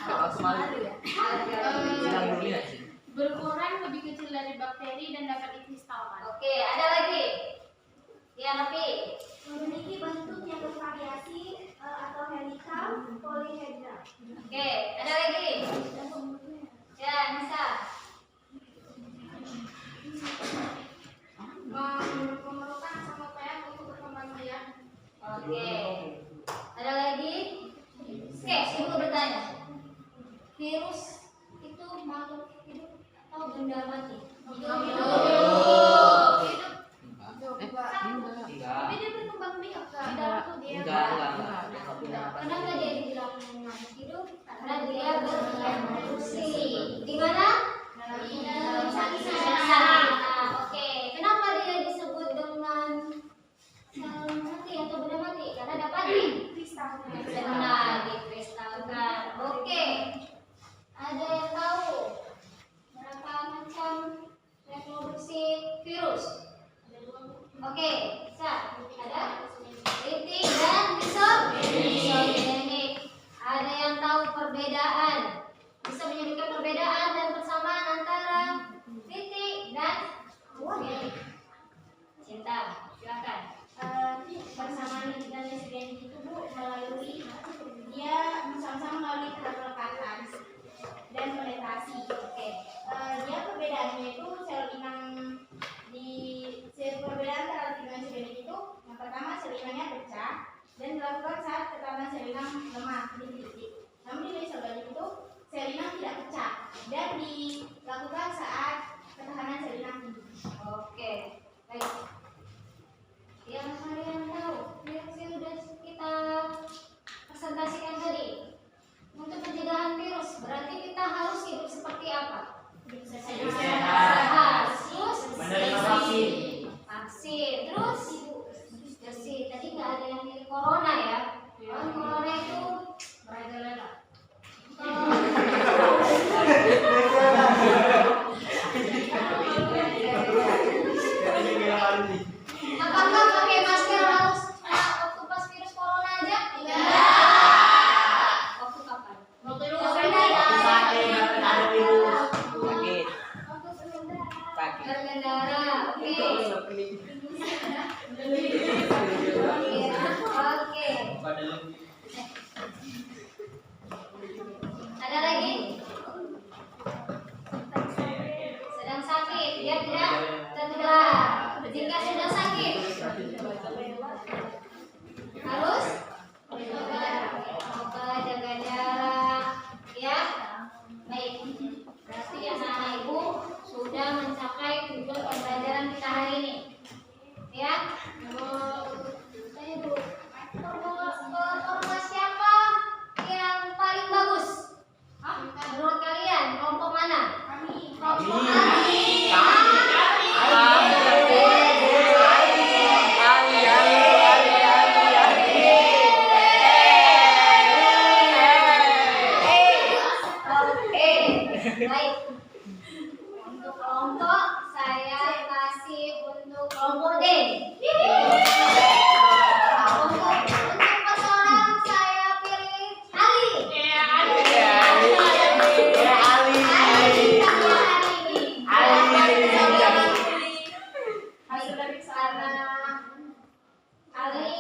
D: Kalau semalam bilang dulu ya sih.
C: Berukuran lebih kecil dari bakteri dan dapat dikristalkan.
A: Oke, ada lagi? Ya, Nafi.
B: Memiliki bentuk yang bervariasi atau helikal, polihedral.
A: Oke, ada lagi? Ya, Nisa.
C: Memerlukan asam nukleat untuk berkembang biak.
A: Oke. Ada lagi? Oke, ibu bertanya. Virus itu makhluk hidup atau benda mati?
F: Enggak.
C: Tapi dia berkembang biak kan?
F: Enggak.
A: Kenapa dia dibilang makhluk hidup? Karena dia bereproduksi. Di mana? Dalam sel. Oke. Kenapa dia disebut dengan sel mati atau benda mati? Karena dapat dikristalkan. Oke. Ada yang tahu berapa macam reproduksi virus? Oke, ada titik dan isogenik. Ada yang tahu perbedaan? Bisa menyebutkan perbedaan dan persamaan antara titik dan isogenik. Cinta, silakan.
B: Persamaan titik dan isogenik itu Bu melalui dia sama-sama melalui tahap pelekatan dan penetrasi.
A: Oke.
B: Dia perbedaannya itu sel inang di perbedaan antara titik dan isogenik itu yang pertama sel inangnya pecah dan dilakukan saat tekanan sel inang lemah di titik. Namun di isogenik itu sel inang tidak pecah dan dilakukan saat ketahanan sel inang tinggi.
A: Oke, baik. Yang kalian tahu, yang sudah kita presentasikan tadi, untuk pencegahan virus berarti kita harus hidup seperti apa? Sehat. Terus
F: Menerima vaksin.
A: Vaksin. Terus bersih. Tadi nggak ada yang mirip corona ya? Kalau corona itu merajalela. Apakah pakai masker harus waktu pas virus corona aja? Tidak. Waktu kapan?
C: Waktu
F: Sakit.
A: Berkendara. Oke. Oke. Ada lagi? Sedang sakit, dia tidak tertular. Jika sudah sakit, harus coba jaga jarak, ya. Baik. Berarti anak-anak ibu sudah mencapai tujuan pembelajaran kita hari ini, ya. Performa siapa yang paling bagus? Menurut kalian kelompok mana? Kelompok kami. Oke, baik. Untuk kelompok saya kasih untuk kelompok D. Untuk pesoran saya pilih Ali. Karena Ali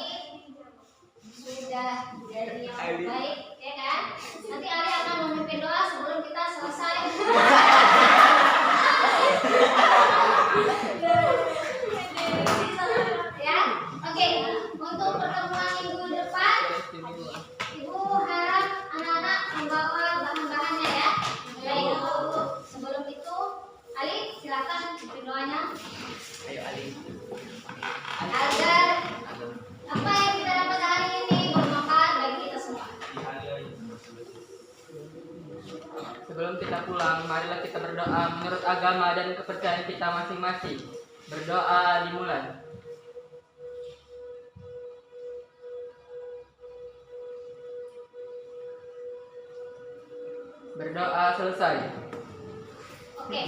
A: sudah jadi yang baik, ya kan? Nanti Ali akan memimpin doa sebelum kita selesai. Ya, oke. Untuk pertemuan minggu depan, Ibu harap anak-anak membawa bahan-bahannya ya. Baik. Sebelum itu, Ali silakan pimpin doanya.
F: Ayo Ali.
A: Agar apa yang kita dapat hari ini bermanfaat bagi kita semua.
D: Sebelum kita pulang, marilah kita berdoa menurut agama dan kepercayaan kita masing-masing. Berdoa dimulai. Berdoa selesai.
A: Oke.